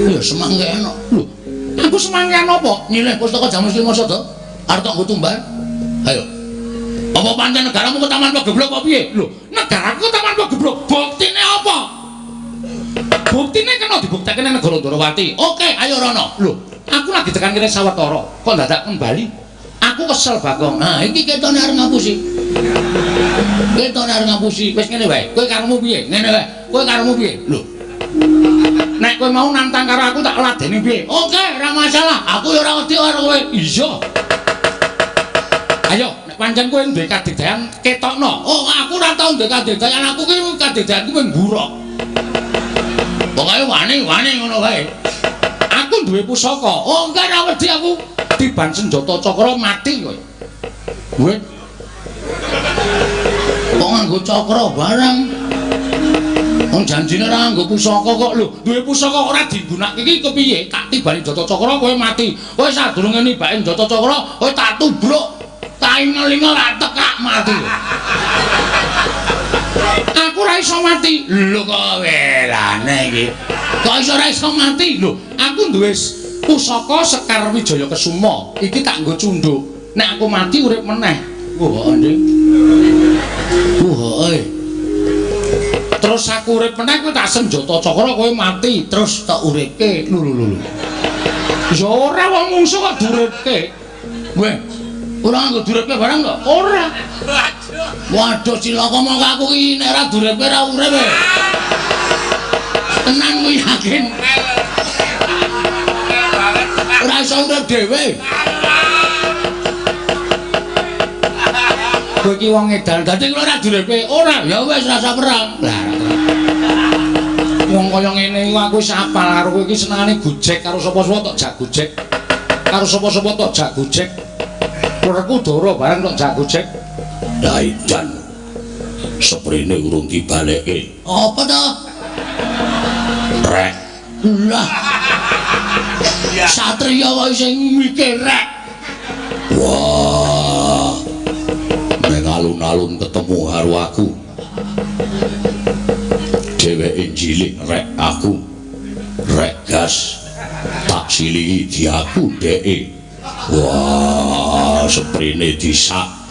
Ya semangkean. Lho, aku semangkean apa? Nyilih pustaka Jamus Lima Sada. Arep tak nggo tumbal. Ayo. Apa pancen negaramu kok taman pageblok apa piye? Lho, negaraku taman pageblok. Buktine apa? Buktine kena dibuktekake nang negara Ndarawati. Oke, ayo rono. Lho, aku lagi tekan kene sawetara. Kok dadak kembali? Aku kesel Bagong. Nah, iki ketone arep ngapusi. Ketone arep ngapusi. Wis ngene wae. Kowe karepmu piye? Ngene wae. Kowe karepmu piye? Lho. Nek kowe mau nantang karo aku tak ladeni piye? Oke, ora masalah. Aku ya ora wedi karo kowe. Iya. Ayo, nek pancen kowe duwe kadedayan ketokno. Oh, aku ora tau duwe kadedayan. Aku ki kadedayanku wing buruk. Pokoke wani ngono wae. Aku duwe pusaka. Oh, enggak ora wedi aku. Tiban senjata cakra mati kowe. Kowe kok nganggo cakra barang? Wong janjine ora nganggo pusaka kok lho. Duwe pusaka ora digunakake iki kepiye? Tak tibani jata cakra kowe mati. Kowe sadurunge nibake jata cakra, kowe tak tubruk. Tak ingel-ingel tak tekak mati. Aku ora iso mati. Lho kok welane iki. Kok iso ora iso mati? Lho, aku duwe pusaka Sekar Wijaya Kesuma. Iki tak nggo cundhuk. Nek aku mati urip meneh. Wah, Nding. Wah, terus aku urip meneh kowe tak senjata cakra kowe mati terus tak uripke. Lho. Ya ora wong mungsuh kok duripke. Weh, ora nggo duripke barang kok. Ora. Waduh cilaka mongko aku iki nek ora duripke ora urip. Tenan kowe yakin? Ora iso urip dhewe. Kowe iki wong edan, dadi kowe ora duripke. Ora, ya wis rasa perang. Lah. Wong kaya ngene iku aku wis apal karo kowe iki senengane gojek karo sapa-sapa tok jak gojek. Karo sapa-sapa tok jak gojek. Werkudara bareng tok jak gojek. Lah edan. Seprene urung dibalekke. Apa to? Rek. Lah. Satriya wae sing mikir rek. Wah. Nek alun-alun ketemu karo aku. Dheweke cilik rek aku. Rek gas. Tak silihi di aku dheke. Wah, seprene disak.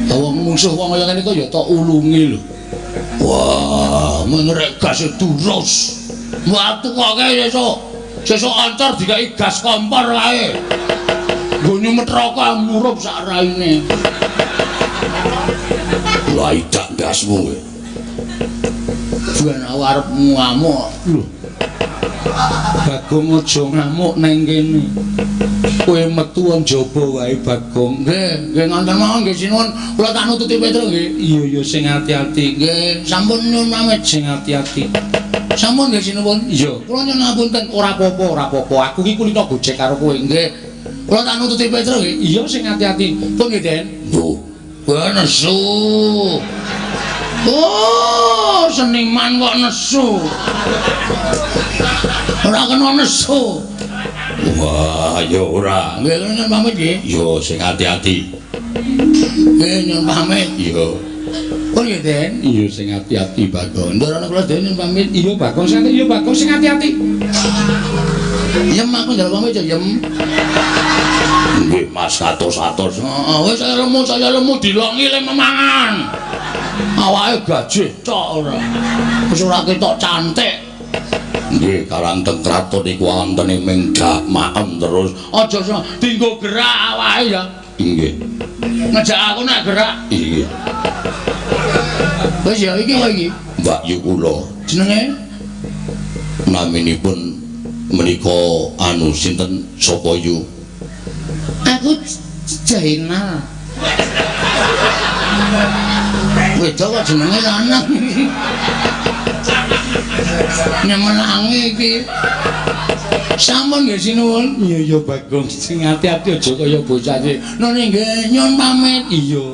Wong mungsuh wong kaya ngene kok ya tok ulungi lho. Wah, mengrek gas durus. Watu kok sesuk ancar dikai gas kompor wae. Nggo nyumet rokok murup sak raine. Lah idak gasmu kowe. Ben aku arep ngamuk. Lho. Bagong aja ngamuk nang kene. Kowe metu wong jaba wae Bagong. Nggih ngonten mawon nggih sinuwun. Kula tak nututi Petro nggih. Iya sing ati-ati. Nggih, sampun nyuwun pamit sing ati-ati. Sampun nggih sinuwun. Iya, kula nyuwun ngapunten ora apa-apa. Aku iki kulino gojek karo kowe nggih. Kula tak nututi Petro nggih. Iya sing ati-ati. Pun nggih, Den. Lho, nesu. Oh, seniman kok nesu. Ora kena nesu. Wah, ya ora. Nggih, nyuwun pamit nggih. Yo sing ati-ati. Nggih, nyuwun pamit. Yo. Oh nggih, Den. Iya sing ati-ati, Bagong. Ndarane kula Den nyuwun pamit. Iya, Bagong sing ati-ati. Iya, Bagong sing ati-ati. Yem aku njaluk pamit ya, Yem. Nggih, Mas atus-atus. Heeh, wis saya lemu dilongi le memangan. Awake gajih tok ora. Wis ora ketok cantik. Nggih, Karang Tengkraton iku wonten ing maem terus. Aja dienggo gerak awake ya. Nggih. Ngejak aku nek gerak. Nggih. Wis ya iki kok iki. Mbak Yu kula. Jenenge naminipun menika anu sinten sapa Yu? Aku Jainal. Wedok kok jenenge lanang. Nyemelangi iki. Sampun nggih sinuwun. Iya Bagong sing ati-ati aja kaya bocah iki. Nune nggih nyuwun pamit. Iya.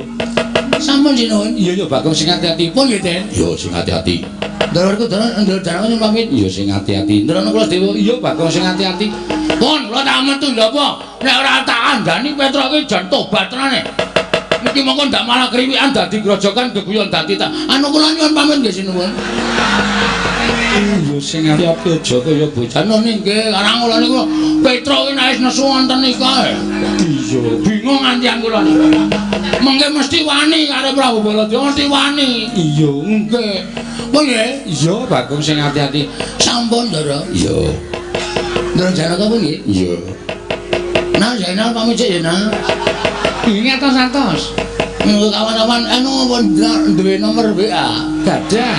Sampun sinuwun. Iya Bagong sing ati-ati. Pun nggih, Den. Iya sing ati-ati. Ndaraku nyuwun pamit. Iya sing ati-ati. Ndarana kula dewa. Iya Bagong sing ati-ati. Pun kula tak metu lho apa? Nek ora tak andani Petro iki jan tobat tenane. Niki mongko ndak malah kriwikan dadi grojokan geguyon dadi tak. Anu kula nyuwun pamit nggih sinuwun. Iya sing ati-ati aja kaya bocah nggih karang kula niku Petro ki nek nesu wonten nika. Iya, bingung antian kula niku. Mengke mesti wani karo Prabu Baladya mesti wani. Iya, nggih. Apa nggih? Iya, Bagong sing ati-ati. Sampun, Ndara. Iya. Ndara Janaka apa nggih? Iya. Nah, Zainal pamit sik ya, Nah. Ingat atos. Monggo kawan-kawan anu duwe nomor WA. Gadah.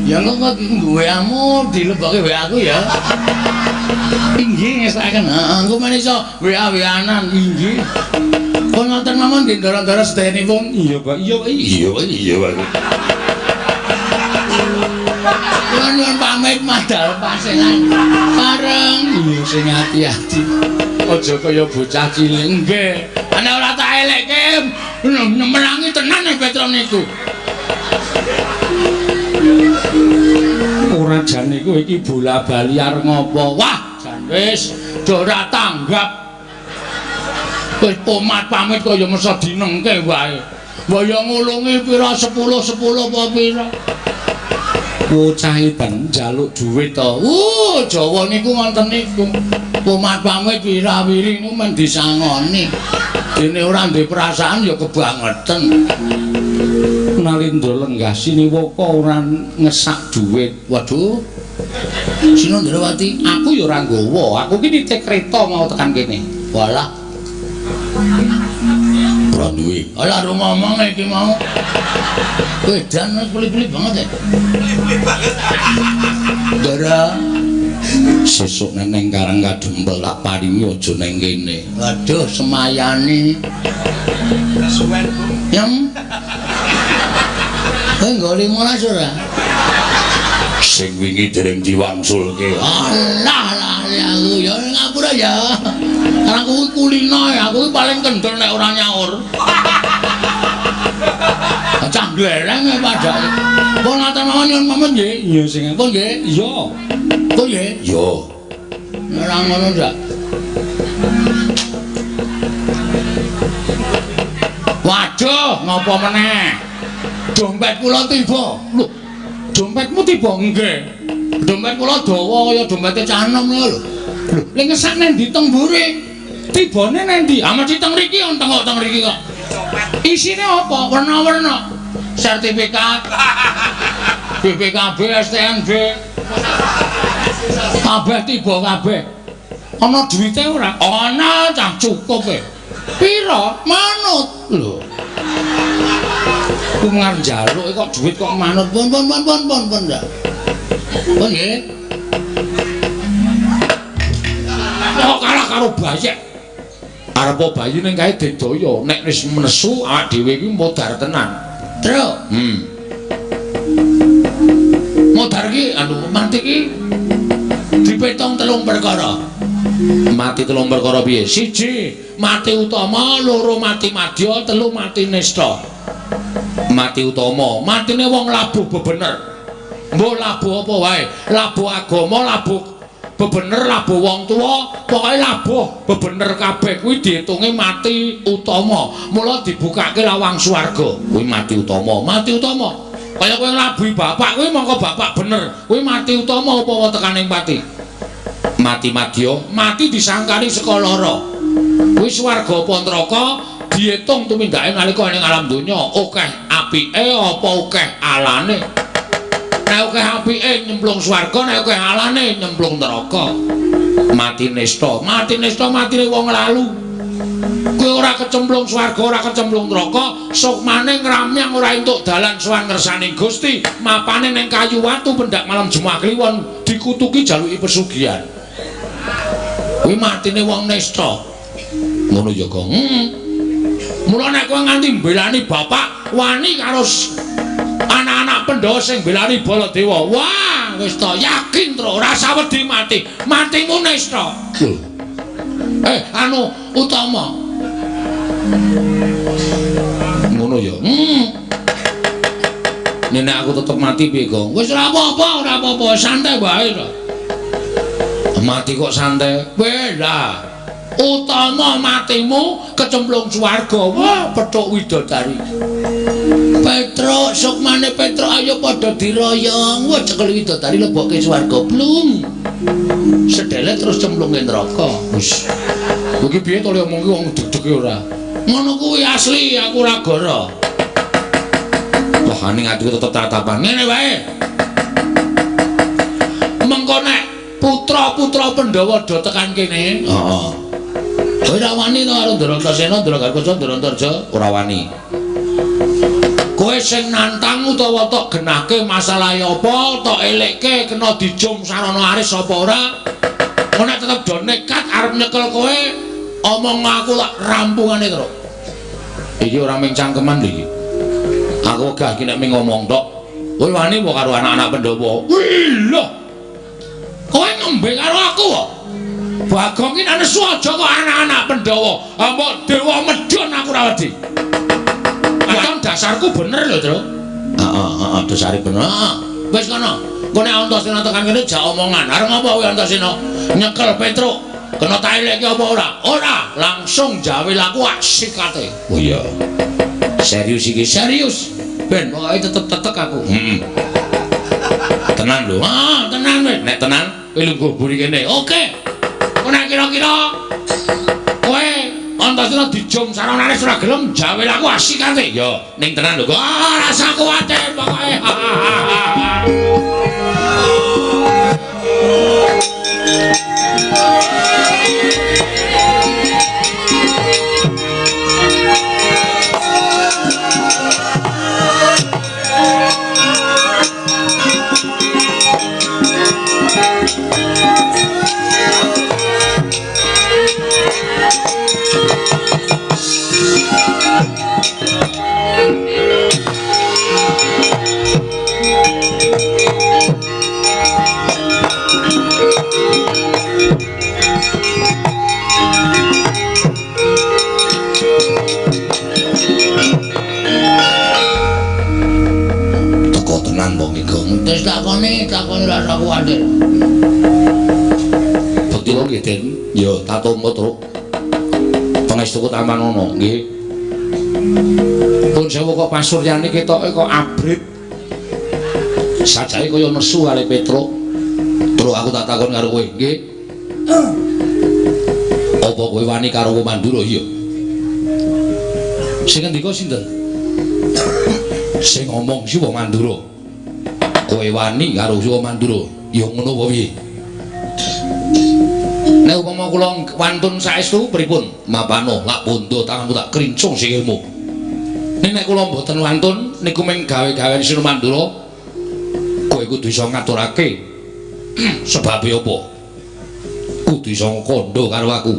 Ya kok WA-mu dilebokke WA-ku ya. Inggih ngestaken. Heeh, engko men iso WA-WA-anan inggih. Pun wonten mawon nggih ndara-ndara sedayanipun. Iya, Pak. Iya, Pak. Kula nyuwun pamit madal paselan. Bareng iya sing ati-ati. Aja kaya bocah cilik nggih. Ana ora tak elekke nemelangi tenan nek Petro niku. Ora jan niku iki bola-bali arep ngopo. Wah, jan wis ora tanggap. Wis pomat pamit kaya mesa dinengke wae. Mbaya ngulungi pira 10 apa pira. Bocahe ben njaluk dhuwit to. Jawa niku wonten niku. Pomat pamit wira-wiri niku men disangoni. Dene ora duwe perasaan ya kebangetan. Nalindra lenggah siniwaka ora ngesak dhuwit. Waduh. Sinondrawati, aku ya ora nggawa. Aku ki nitik kreta mau tekan kene. Walah. Ora duwe. Alah ngomong iki mau. Wedan kulit-kulit banget ya. Kulit banget. Dara sesuk neng Karang Kadempel tak paringi aja neng kene. Waduh semayane. Suwen, Bu. Yang enggak 15 ora. Sing wingi dereng diwangsulke. Alah aku ya ngapura ya. Karena aku kulino ya, aku paling kendel nek ora nyaur. Cah glereng padake. Pun ngaten mawon nyuwun pamit nggih. Iya sing pun nggih. Iya. Pun nggih. Iya. Ora ngono ndak. Waduh, ngopo meneh? Dompet kula tiba. Lho, dompetmu tiba nggih. Dompet kula dawa kaya dompete cah enom lho. Lho, ning ngesak nang ndi teng mburi? Tibane nang ndi? Ah mesti teng mriki kok teng mriki kok. Isine apa? Warna-warna. Sertifikat BPKB, STNB kabeh tiba kabeh. Ana duwite ora? Ana cah cukup e. Pira? Manut. Lho. Ku ngar njaluk kok duit kok manut. Pun. Pun nggih. Kok kalah karo bayek. Arep bayi ning kae dedaya, nek wis menesu awak dhewe iki modar tenan. Tru. Modar iki mati iki dipetong 3 perkara. Mati 3 perkara piye? 1 mati utama, 2 mati madya, 3 mati nista. Mati utama, matine wong labuh bebener. Mbok labuh apa wae, labuh agama, labuh bebener, labuh wong tuwa, pokoke labuh bebener kabeh kuwi diitunge mati utama. Mula dibukake lawang swarga. Kuwi mati utama, mati utama. Kaya kowe nglabuhi bapak kuwi mongko bapak bener. Kuwi mati utama apa tekaning pati. Mati madya, mati disangkani saka lara. Kuwi swarga apa neraka diitung tumindake nalika ning alam donya, akeh apike apa akeh alane. Nek akeh apike nyemplung swarga, nek akeh alane nyemplung neraka. Mati nista, matine wong lalu. Kowe ora kecemplung swarga, ora kecemplung neraka, sukmane ngramyang ora entuk dalan sowan ngersane Gusti, mapane ning kayu watu pendak malam Jumat Kliwon dikutuki jaluki pesugihan. Kuwi matine wong nista. Ngono ya, Gong. Mula nek kowe nganti mbelani bapak, wani karo anak-anak Pandhawa sing mbelani Baladewa. Wah, wis to yakin tro, ora usah wedi mati. Matimu nista. Utama. Ngono ya. Nek aku tetep mati piye, Gong? Wis ora apa-apa, santai wae to. Mati kok santai? Bela. Utama matimu kecemplung swarga. Wah, petuk widodari. Petruk, sukmane Petruk ayo padha diroyong. Wah, cekel widodari lebokke swarga. Blung. Sedelet terus cemplunge neraka. Wis. Kuwi piye to le omongke wong deg-dege ora? Ngono kuwi asli, aku ora goro. Wah, ning atiku tetep tatapan. Ngene wae. Mengko nek putra-putra Pandhawa do tekan kene. Heeh. Kowe ora wani to karo Dratasena, Dragarkoca, Drantarja, ora wani. Kowe sing nantang utawa tok genahke masalahe apa, tok elekke kena dijum sarana aris apa ora? Nek tetep do nekat arep nyekel kowe, omong aku tak rampungane terus. Iki ora ming cangkeman lho iki. Aku wegah iki nek ming ngomong tok. Kowe wani apa karo anak-anak Pandhawa? Wih lho. Kowe ngombe karo aku kok. Bagong iki nesu aja kok anak-anak Pandhawa. Mbok dewa medhun aku ora wedi. Kan dasarku bener lho, Tru. Heeh, dasare bener. Wis kono. Engko nek Antasena tekan kene jak omongan. Arep ngopo kowe Antasena? Nyekel Petruk. Kena tak elekke apa ora? Ora, langsung jawe laku sikate. Oh iya. Serius iki, serius. Ben pokoke tetep aku. Tenan lho. Tenan wis. Nek tenan, kowe lungguh buri kene. Oke. Kok nek kira-kira kowe Antasena dijum saranane ora gelem jawe laku asikate. Yo, ning tenan lho. Ora usah kuwatir pokoke. Terus takoni rasa kuwatir. Bekti kok nggih, Den. Ya, tak tampa, Truk. Pangestuku taman ono, nggih. Pun sewu kok pasuryane ketoke kok abrit. Sajake kaya nesu kali Petruk. Terus aku tak takon karo kowe, nggih. Apa kowe wani karo Mandura? Iya. Sing ngendika sinten? Sing ngomong si wong Mandura. Kowe wani karo Suwa Mandura, ya ngono apa piye? Nek upama kula wantun saestu pripun? Mapano, lak pondo tanganku tak krincung sikilmu. Nek kula mboten wantun, niku mung gawe-gawe Sri Mandura. Kowe kudu iso ngaturake. Sebab apa? Kudu iso kandha karo aku.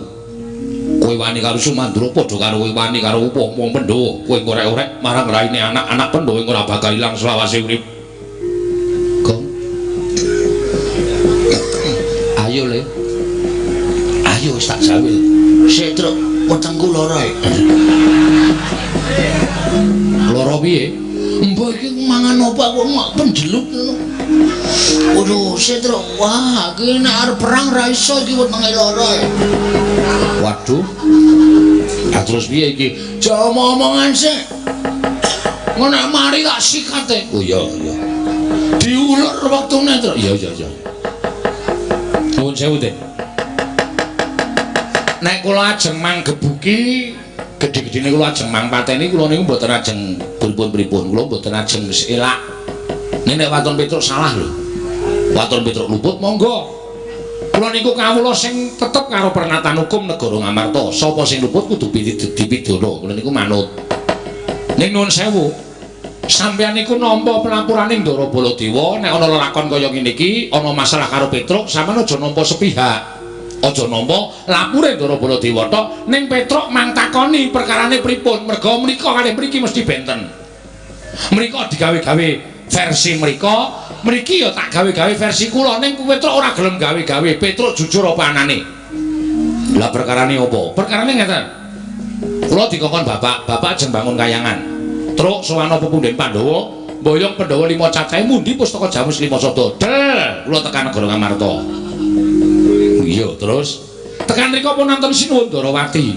Kowe wani karo Sumandura padha karo kowe wani karo wong Pandhawa. Kowe ngorek-orek marang raine anak-anak Pandhawa ora bakal ilang selawase urip. Gong. Ayo le. Ayo wis tak jawe. Sik truk wetengku lara. Lara piye? Mbok iki mangan apa kok mak penjeluk ngono. Waduh, sik truk. Wah, iki nek arep perang ra iso iki wetenge lara. Waduh. Ah terus piye iki? Jam omongan sik. Ngono mari tak sikate. Oh iya iya. Diulur wektune truk. Iya iya iya. Nuwun sewu, Dik. Nek kula ajeng manggebuki gedhe-gedhene kula ajeng mangpateni kula niku mboten ajeng pripun-pripun kula mboten ajeng elak. Nek Waton Petruk salah lho. Waton Petruk luput monggo. Kula niku kawula sing tetep karo pernatan hukum negara Ngamarta. Sapa sing luput kudu dipidana. Kula niku manut. Ning nuwun sewu. Sampeyan niku nampa pelapurane Ndara Baladewa nek ana lakon kaya ngene iki, ana masalah karo Petruk, sampeyan aja nampa sepihak. Aja nampa lapure Ndara Baladewa tok, ning Petruk mang takoni perkarane pripun. Merga mriko kalih mriki mesti benten. Mriko digawe-gawe versi mriki ya tak gawe-gawe versi kula ning Petruk ora gelem gawe-gawe. Petruk jujur apa anane. Lah perkarane apa? Perkarane ngeten. Kula dikongkon bapak ajeng bangun kayangan. Truk sowan pepunden Pandhawa, mboyong Pandhawa 5 cacahe mundi pustaka Jamus 5 sada. Del, kula tekan negara Ngamarta. Iya, terus tekan mriku pun nonton Sinuwun Darawati.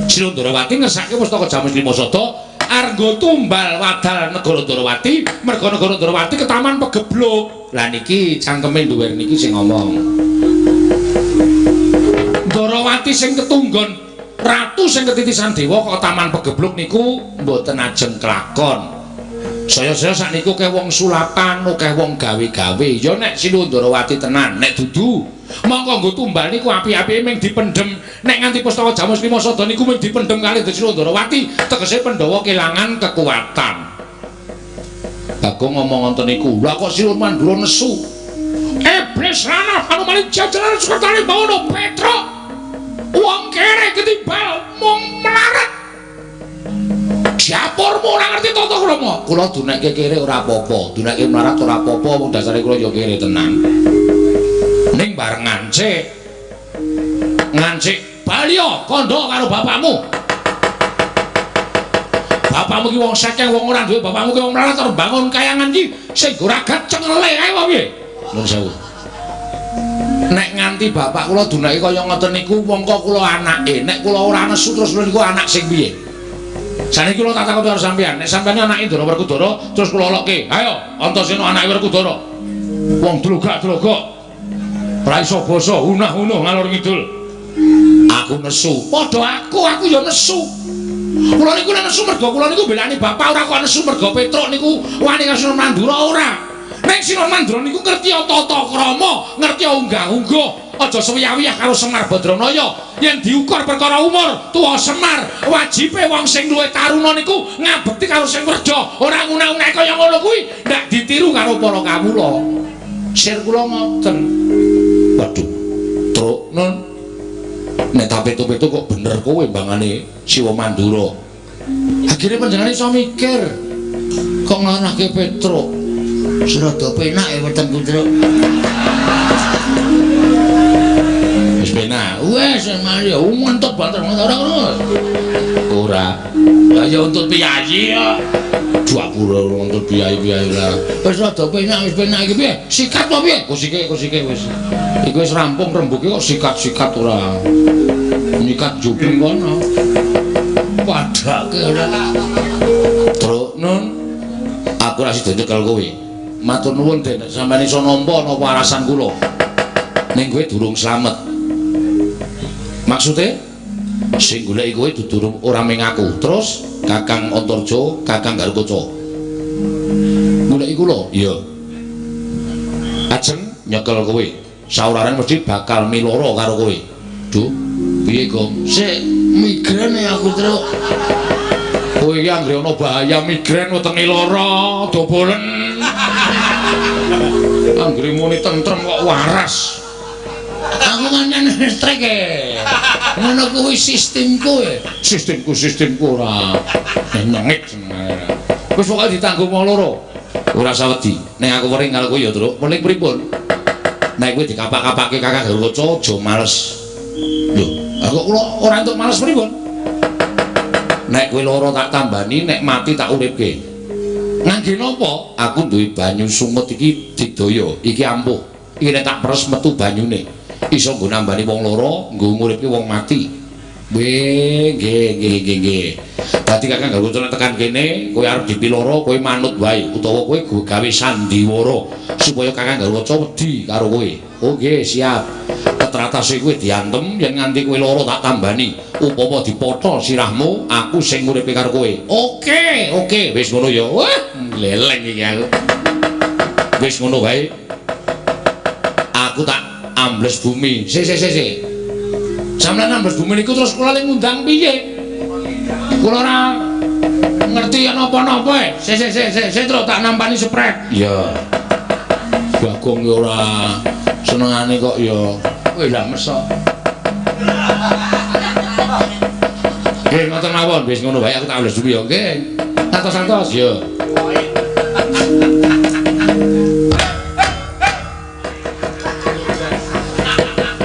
Sinuwun Darawati ngersake pustaka Jamus 5 sada arga tumbal wadal negara Darawati, merga negara Darawati ketaman pegebluk. Lah niki cangkeme duwer niki sing ngomong. Darawati sing ketunggon ratu sing ketitisan dewa kok taman pegebluk niku mboten ajeng kelakon. Saya sakniku ke wong sulapan, akeh wong gawe-gawe. Ya nek Sinuwun Darawati tenan, nek dudu mongko nggo tumbal niku api-apike ming dipendhem. Nek nganti pustaka Jamus 5 sada niku ming dipendhem kalih Sinuwun Darawati, tegese Pandhawa kelangan kekuatan. Bagong ngomong ngoten niku. Lah kok Sinuwun Mandura nesu. Iblis lanang anu malih jajaran sekretare bawono Petruk. Wong kere ketimbal mung melarat. Diapurmu ora ngerti tata krama. Kula dunekke kere ora apa-apa, dunekke melarat ora apa-apa, wong dasare kula ya kere tenan. Ning bareng ngancik balya kandha karo bapakmu. Bapakmu ki wong sekeng, wong ora duwe, bapakmu ki wong melarat arep bangun kayangan iki sing goragat cengele ae wae piye? Nuwun sewu. Nek nganti bapak kula dunake kaya ngoten niku mongko kula anake. Nek kula ora nesu terus kula niku anak sing piye? Saniki kula tak takon karo sampeyan. Nek sampeyan anake Ndara Werkudara terus kula lokke. Ayo, Antasena anake Werkudara. Wong dlogak-dlogok. Ora iso basa, unah-unuh ngalor ngidul. Aku nesu. Padha aku ya nesu. Kula niku nek nesu merga kula niku belani bapak ora kok nesu merga Petruk niku wani karo Mandura ora. Nek Sinuwun Mandura niku ngerti tata krama, ngerti unggah-ungguh, aja suwiyah-wiyah karo Semar Badranaya. Yen diukur perkara umur, tuwa Semar, wajibe wong sing luwih taruna niku ngabekti karo sing werja. Ora ngune-une kaya ngono kuwi, ndak ditiru karo para kawula. Sir kula ngoten. Waduh. Truk nun. Nek tak petu-petu kok bener kowe mbangane Siwa Mandura. Akhire panjenengane iso mikir. Kok nganake Petruk. Serada penak ya wetengku Truk. Wis penak. Wes mari untut banter ora ngono. Ora. Lah ya untut piyayi ya. Dua untut piyayi-piyayi lah. Wis rada penak, wis penak iki piye? Sikat apa piye? Kusike wis. Iku wis rampung rembuke kok sikat-sikat ora. Nyikat juping kono. Padake ora. Truk nun. Aku ra sida nyekel kowe. Matur nuwun Den, sampeyan iso nampa napa alasan kula. Ning kowe durung slamet. Maksude sing goleki kowe dudu ora ming aku. Terus Kakang Antarja, Kakang Garukaca. Goleki kula? Iya. Ajeng nyekel kowe. Saurane mesti bakal miloro karo kowe. Duh, piye, Gong? Sik migrene aku Truk. Kowe iki anggere ana bahaya migren wetenge lara, dobolen. Anggere muni tentrem kok waras. Aku kan listrik e. Ngono kuwi sistemku e. Sistemku ora nyengit. Wis pokoke ditanggung wong loro. Ora usah wedi. Nek aku wering karo kowe ya, Truk. Muling pripun? Nek kowe dikapak-kapake Kakang Garwaca aja males. Lho, aku ora entuk males pripun? Nek kowe lara tak tambani, nek mati tak uripke. Ngangge napa? Aku duwe banyu sungut iki didaya, iki ampuh. Iki nek tak peres metu banyune. Iso nggo nambani wong lara, nggo nguripke wong mati. Nggih. Dadi Kakang Garwaca nek tekan kene, kowe arep dipiloro, kowe manut wae utawa kowe gawe sandiwara supaya Kakang Garwaca wedi karo kowe. Oh nggih, siap. Ketratase kowe diantem yen nganti kowe lara tak tambani. Upama dipotho sirahmu, aku sing nguripe karo kowe. Oke, wis ngono ya. Wah, leleng iki aku. Wis ngono wae. Aku tak ambles bumi. Sik. Sampeyan ambles bumi niku terus kula ning ngundang piye? Kula ora ngerti napa-napa. Sik terus tak nampani sprek. Iya. Bagong ya ora senengane kok ya. Kowe lah mesok. Nggih, ngoten mawon. Wis ngono wae aku tak ambles bumi ya. Nggih. Santos ya.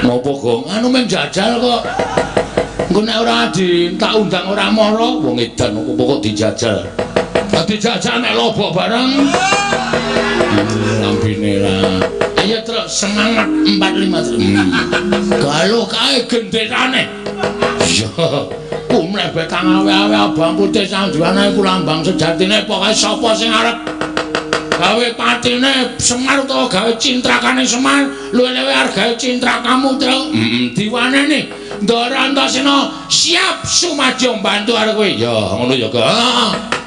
Napa, Gong? Anu mung jajal kok. Engko nek ora tak undang ora mara, wong edan kok dijajal. Dadi jajal nek lobok bareng. Lambene ra. Ayo terus semangat 45. Galuh kae gendetane. Iya. Ku mlebet kang awe-awe abang putih sanjuane ku lambang sejatine pokoke sapa sing arep gawe patine Semar utawa gawe cintrakane Semar, luwe-luwe arep gawe cintrakamu terus diwaneni. Ndara Antasena siap sumaju mbantu arek kowe. Ya, ngono ya, Kak.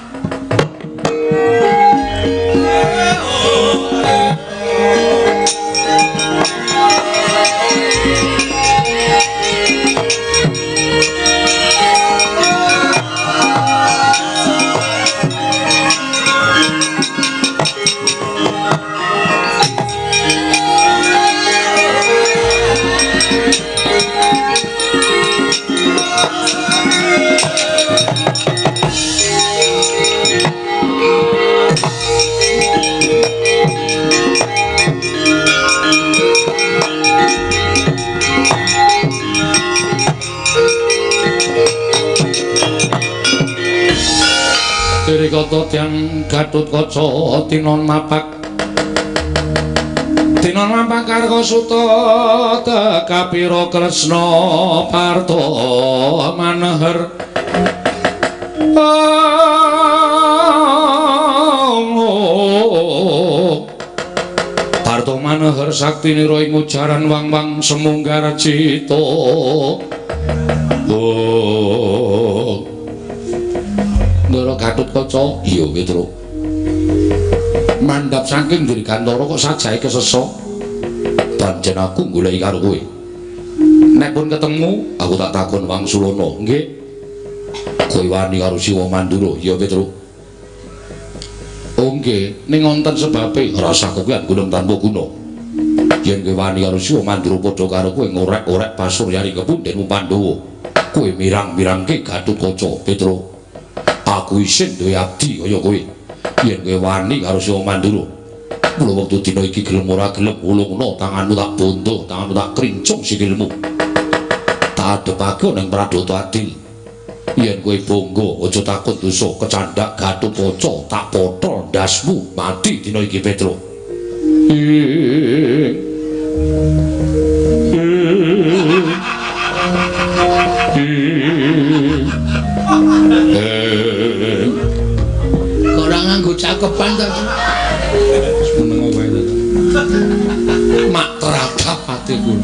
Kata tiang Gatotkaca tinon mapak Karkasuta tekapira Kresna Parto maneher Parto maneher saktinira ing ujaran wang-wang semunggar cita. Ndara Gatotkaca, iya Petruk. Mandhap saking Dirgantara kok sajahe kesesa. Pancen aku goleki karo kowe. Nek pun ketemu, aku tak takon Wangsulana, nggih. Kowe wani karo Siwa Mandura, ya Petruk. Oh nggih, ning wonten sebabe rasa kuwi gunung tanpa guna. Yen kowe wani karo Siwa Mandura padha karo kowe ngorek-orek pasuryani kepunden Pandhawa. Kowe mirang-mirangke Gatotkaca, Petruk. Aku isin duwe abdi kaya kowe. Yen kowe wani karo Siwa Mandura, mula wektu dina iki gelem ora gelem ulungna tanganmu tak bondo, tanganmu tak krincung sikilmu. Tak adepake ning Pradata Adil. Yen kowe bangga aja takut dosa kecandak Gatotkaca tak potol ndasmu mati dina iki Petruk. Cakepan to. Seneng wae to. Mak teragap atiku.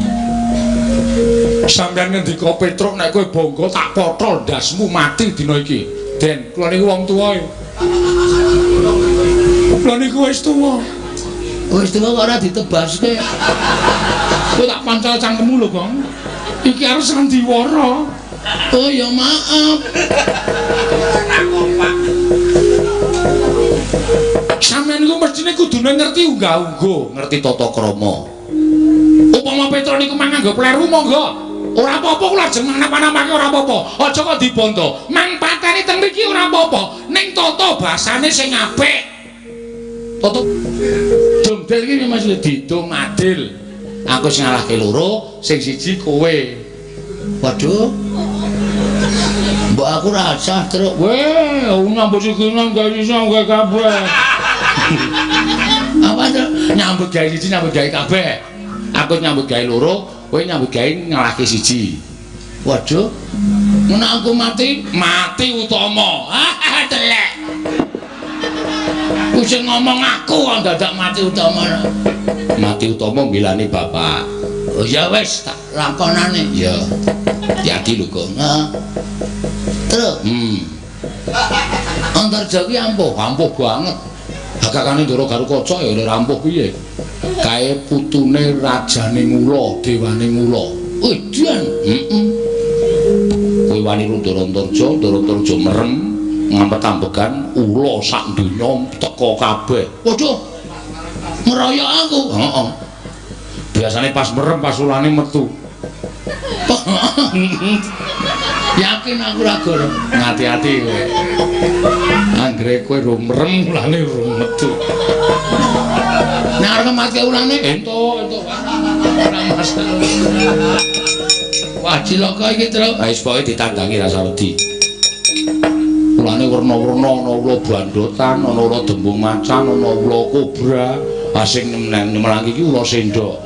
Sampeyan ngendika Petruk nek kowe bangga tak potol ndasmu mati dina iki. Den, kula niku wong tuwa. Kula niku wis tuwa. Wis tuwa kok ora ditebaske. Kowe tak pancal cangkemmu lho, Gong. Iki arep sandiwara. Oh ya maaf. Sampeyan niku mestine kudune ngerti unggah-ungguh, ngerti tata krama. Upama Petra niku manganggo pleru monggo. Ora apa-apa kula ajeng napa-napake ora apa-apa. Aja kok dibondo. Mang pateni teng mriki ora apa-apa. Ning tata basane sing apik. Tata Dumdel iki Mas didung adil. Aku sing ngalahke loro, sing siji kowe. Waduh. Mbok aku rasah terus. Weh, nyambut sikinan gawe iso gawe kabeh. Apa to? Nyambut gawe siji nyambut gawe kabeh. Aku nyambut gawe loro, kowe nyambut gawe ngalahke siji. Waduh. Mun aku mati, mati utama. Ah, telek. Ku sing ngomong aku kok dadak mati utama. Mati utama milane bapak. Oh ya wis tak lakonane. Ya. Hati lho kok. Terus. Antarjawi ampuh banget. Hakakane Ndara Garukaca ya ora ampuh piye. Kae putune rajane Ngula, dewane Ngula. Edan. Kowe wani Ndara Antarja merem ngampet-ambekan ula sak donya teka kabeh. Waduh. Ngeroyok aku. Heeh. Biasane pas merem pas ulane metu. Yakin aku ra goro. Ngati-ati kowe. Anggere kowe ro merem ulane ro metu. Nek arep mati ulane entuk. Ora masalah. Wah, cilaka iki terus. Wis pokoke ditandangi rasa wedi. Ulane werna-werna ana ula bandotan, ana ula dembung macan, ana ula kobra. Asing nemelang iki ula sendok.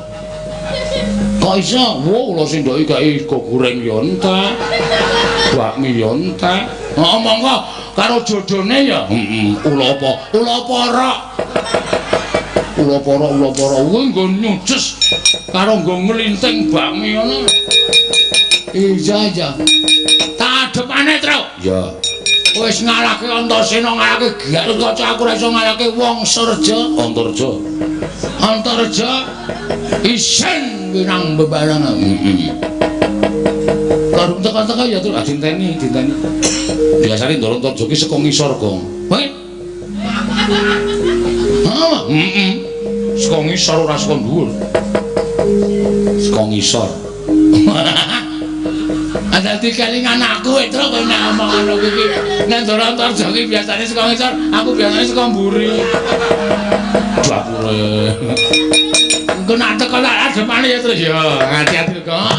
Kok iso? Wo ula sendok iki gak goreng ya entek. Bakmi ya entek. Heeh monggo karo jodone ya. Ula apa? Ula porok. Ula porok kuwi nggo nyuces karo nggo nglinting bakmi ngono. Iya. Tak adepane, Tru. Ya. Wis ngalahke Antasena, ngalahke Garukaca, aku ora iso ngalahke wong Surja. Antarja isen winang bebarengan. Karo teka-teka ya Tru, dinteni. Biasane Ndara Antarja ki saka ngisor, Gong. Heh. Saka ngisor ora saka dhuwur. Saka ngisor. Ada kelingan aku itu kok ngomong ngono iki. Nek Ndara Antarja iki biasane saka ngisor, aku biasane saka mburi. Bapure. Engko nak teko tak ademane ya terus ya. Hati-hati kok.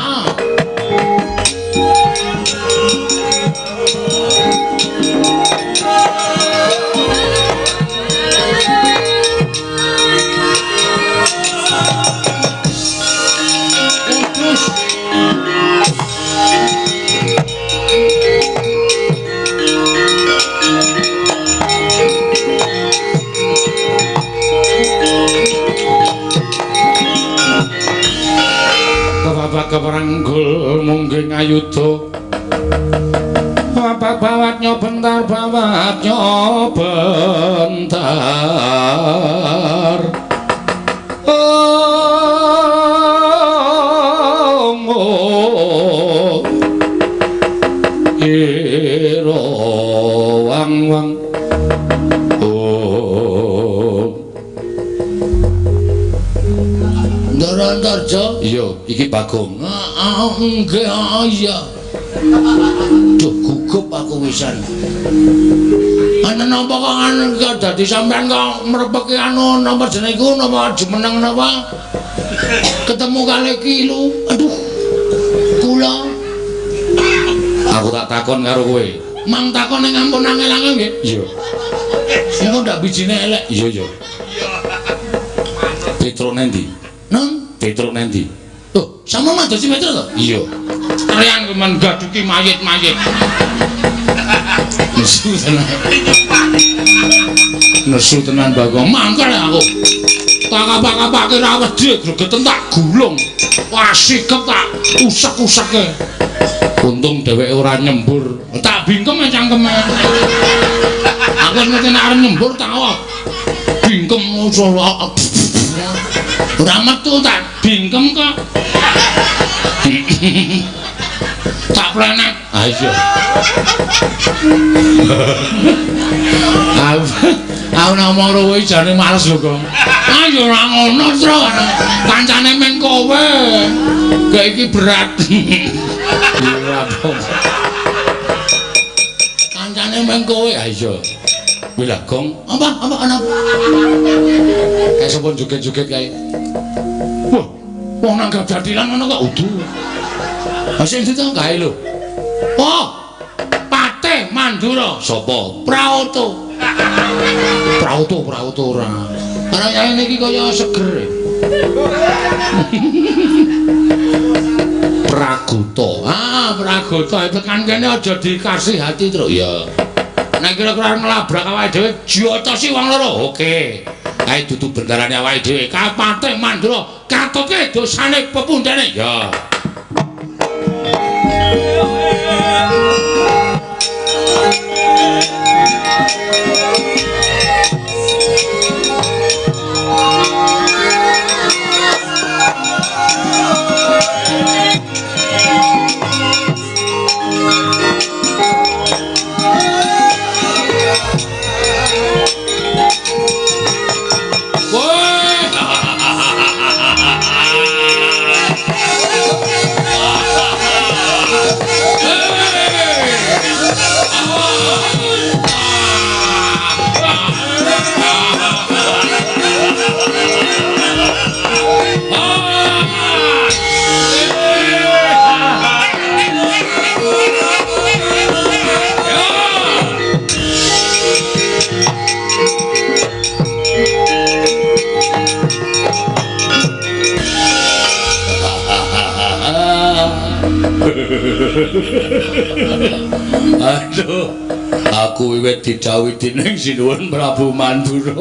Keperanggul mungging ayuda bapak bawatnya bentar iro wang Ndara Antarja? Iya, iki Bagong. Nggih, iya. Duh, gugup aku wisan. Ana napa kok dadi sampean kok mrepeki anu nomor jeneng iku napa jumeneng napa? Ketemu kali Kilu. Aduh. Kula. Aku tak takon karo kowe. Mang takon ning ampun angel-angel nggih? Iya. Engko ndak bijine elek. Iya. Petro nendi? Nang Petruk nanti. Oh, sama madosi Petruk to? Iya. Reang men gaduki mayit-mayit. Nesu tenan Bagong. Mangkel aku. Tak apa-apake ra wedi gregeten tak gulung. Wah, sikep tak usek-useke. Untung dheweke ora nyembur. Tak bingkem cangkeme. Aku ngerti nek arep nyembur tak bingkem ora metu tak bingkem kok. Tak planet. Ayo. Aku ngomong kowe jane males lho, Kong. Ayo ora ngono, Tru. Kancane men kowe. Kayak iki berat. Kancane men kowe. Ayo. Wila, Gong. Apa ana? Kayak sapa joget-joget kae. Wah, wong nang gadadilan ngono kok udu. Masih itu kae lho. Oh, Patih Mandura. Sapa? Praoto. Praoto ora. Karena yang ini kaya seger. Pragoto. Pragoto tekan kene aja dikasih hati terus ya. Nek kira-kira nglabrak awake dhewe jotosi wong loro. Oke. Kae dudu bendarane awake dhewe. Patih Mandura katoke dosane pepundhane ya. Aduh, aku wiwit didhawuhi dening Sinuwun Prabu Mandura.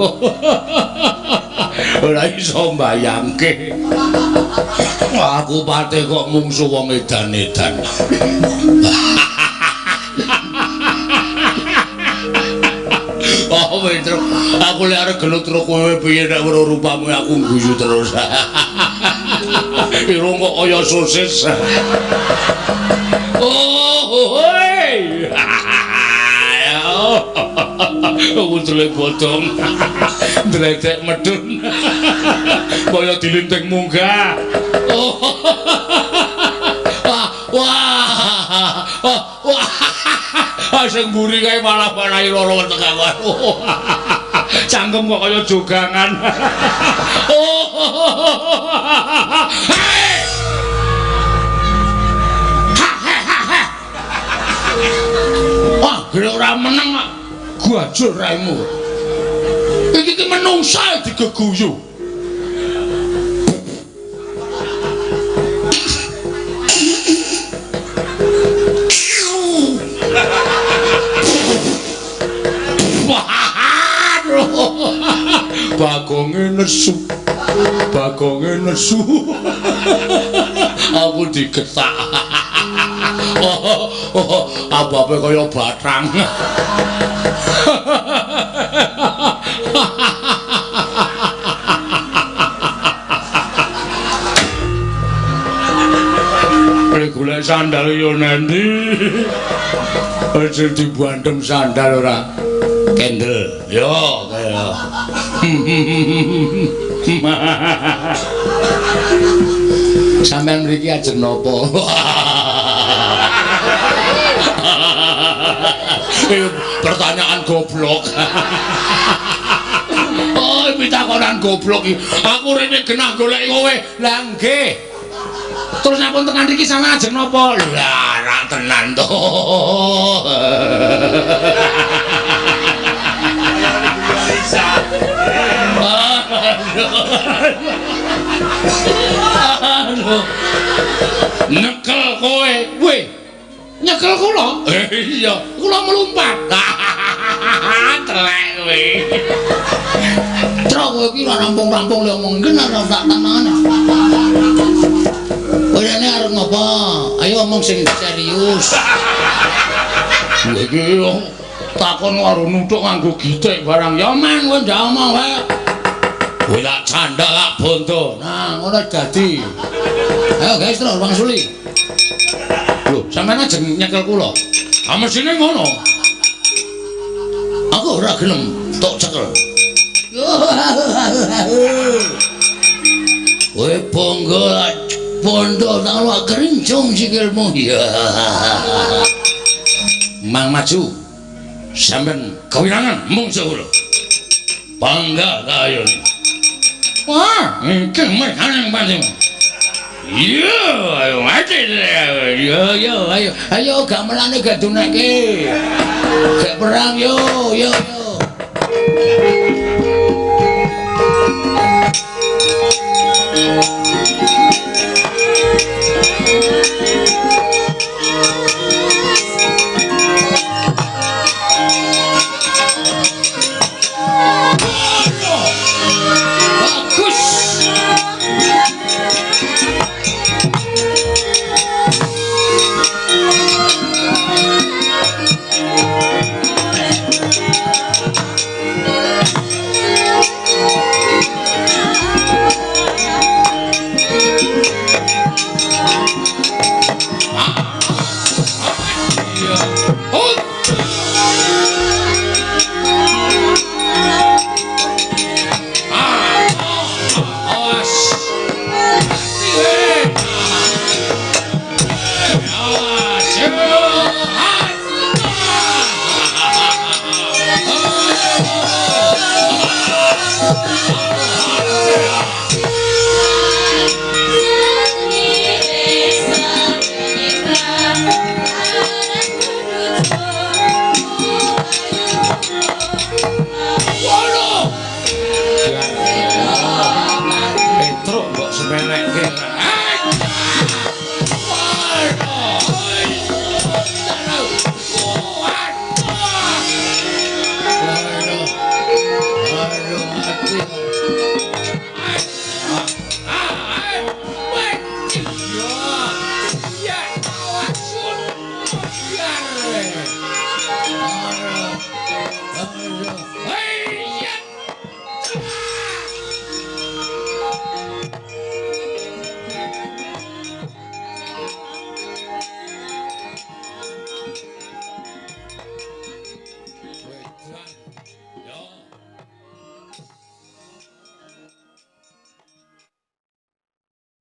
Ora iso mbayangke. Aku pate kok mungsuh wong edan-edan. Oh, Petro, aku lek arep gelut karo kowe piye nek weruh rupamu aku guyu terus. Irung kok kaya sosis. Oh, hei. Untule bodong. Ndredek medun. Kaya dilinting munggah. Oh. Wah. Sing mburi kae malah marahi lara weteng aku. Cangkem kok kaya jogangan. Wah, gere ora meneng kok. Gajul raimu. Iki ki menungsa digeguyu. Bagonge nesu. Aku digetak. Abape kaya batang. Golek sandal yo nendi. Aja dibandem sandal ora. Kendel. Yo kaya. Sampeyan mriki ajeng napa? Pertanyaan goblok. Oh, pitakonan goblok iki. Aku rene genah golek kowe. Lah nggih. Terus napa tekan iki sampeyan ajeng napa? Lah, ra tenan to. Nekel kowe, weh. Nyekel kula? Iya, kula melumpat. Telek kowe. Tro kowe iki ora rampung-rampung le omong ngene ora tak tanangane. Kowe ini arep ngopo? Ayo omong sing serius. Iki yo takon karo nuthuk nganggo gitik barang. Ya men kowe ndak omong wae. Kowe lak candhak lak bondo. Nah, ngono dadi. Ayo guys, terus Bang Suli. Lho, sampeyan aja nyekel kula. Ah mesine ngono. Aku ora gelem tok cekel. Kowe ponggo pondo nang kerincung sikilmu. Ya. Mang maju. Sampeyan kawirangan mungsuh kula. Bangga kayon. Wah, iki meh pancen. Yo, ayo mati. Yo, ayo gamelane gak dunake. Gak perang yo.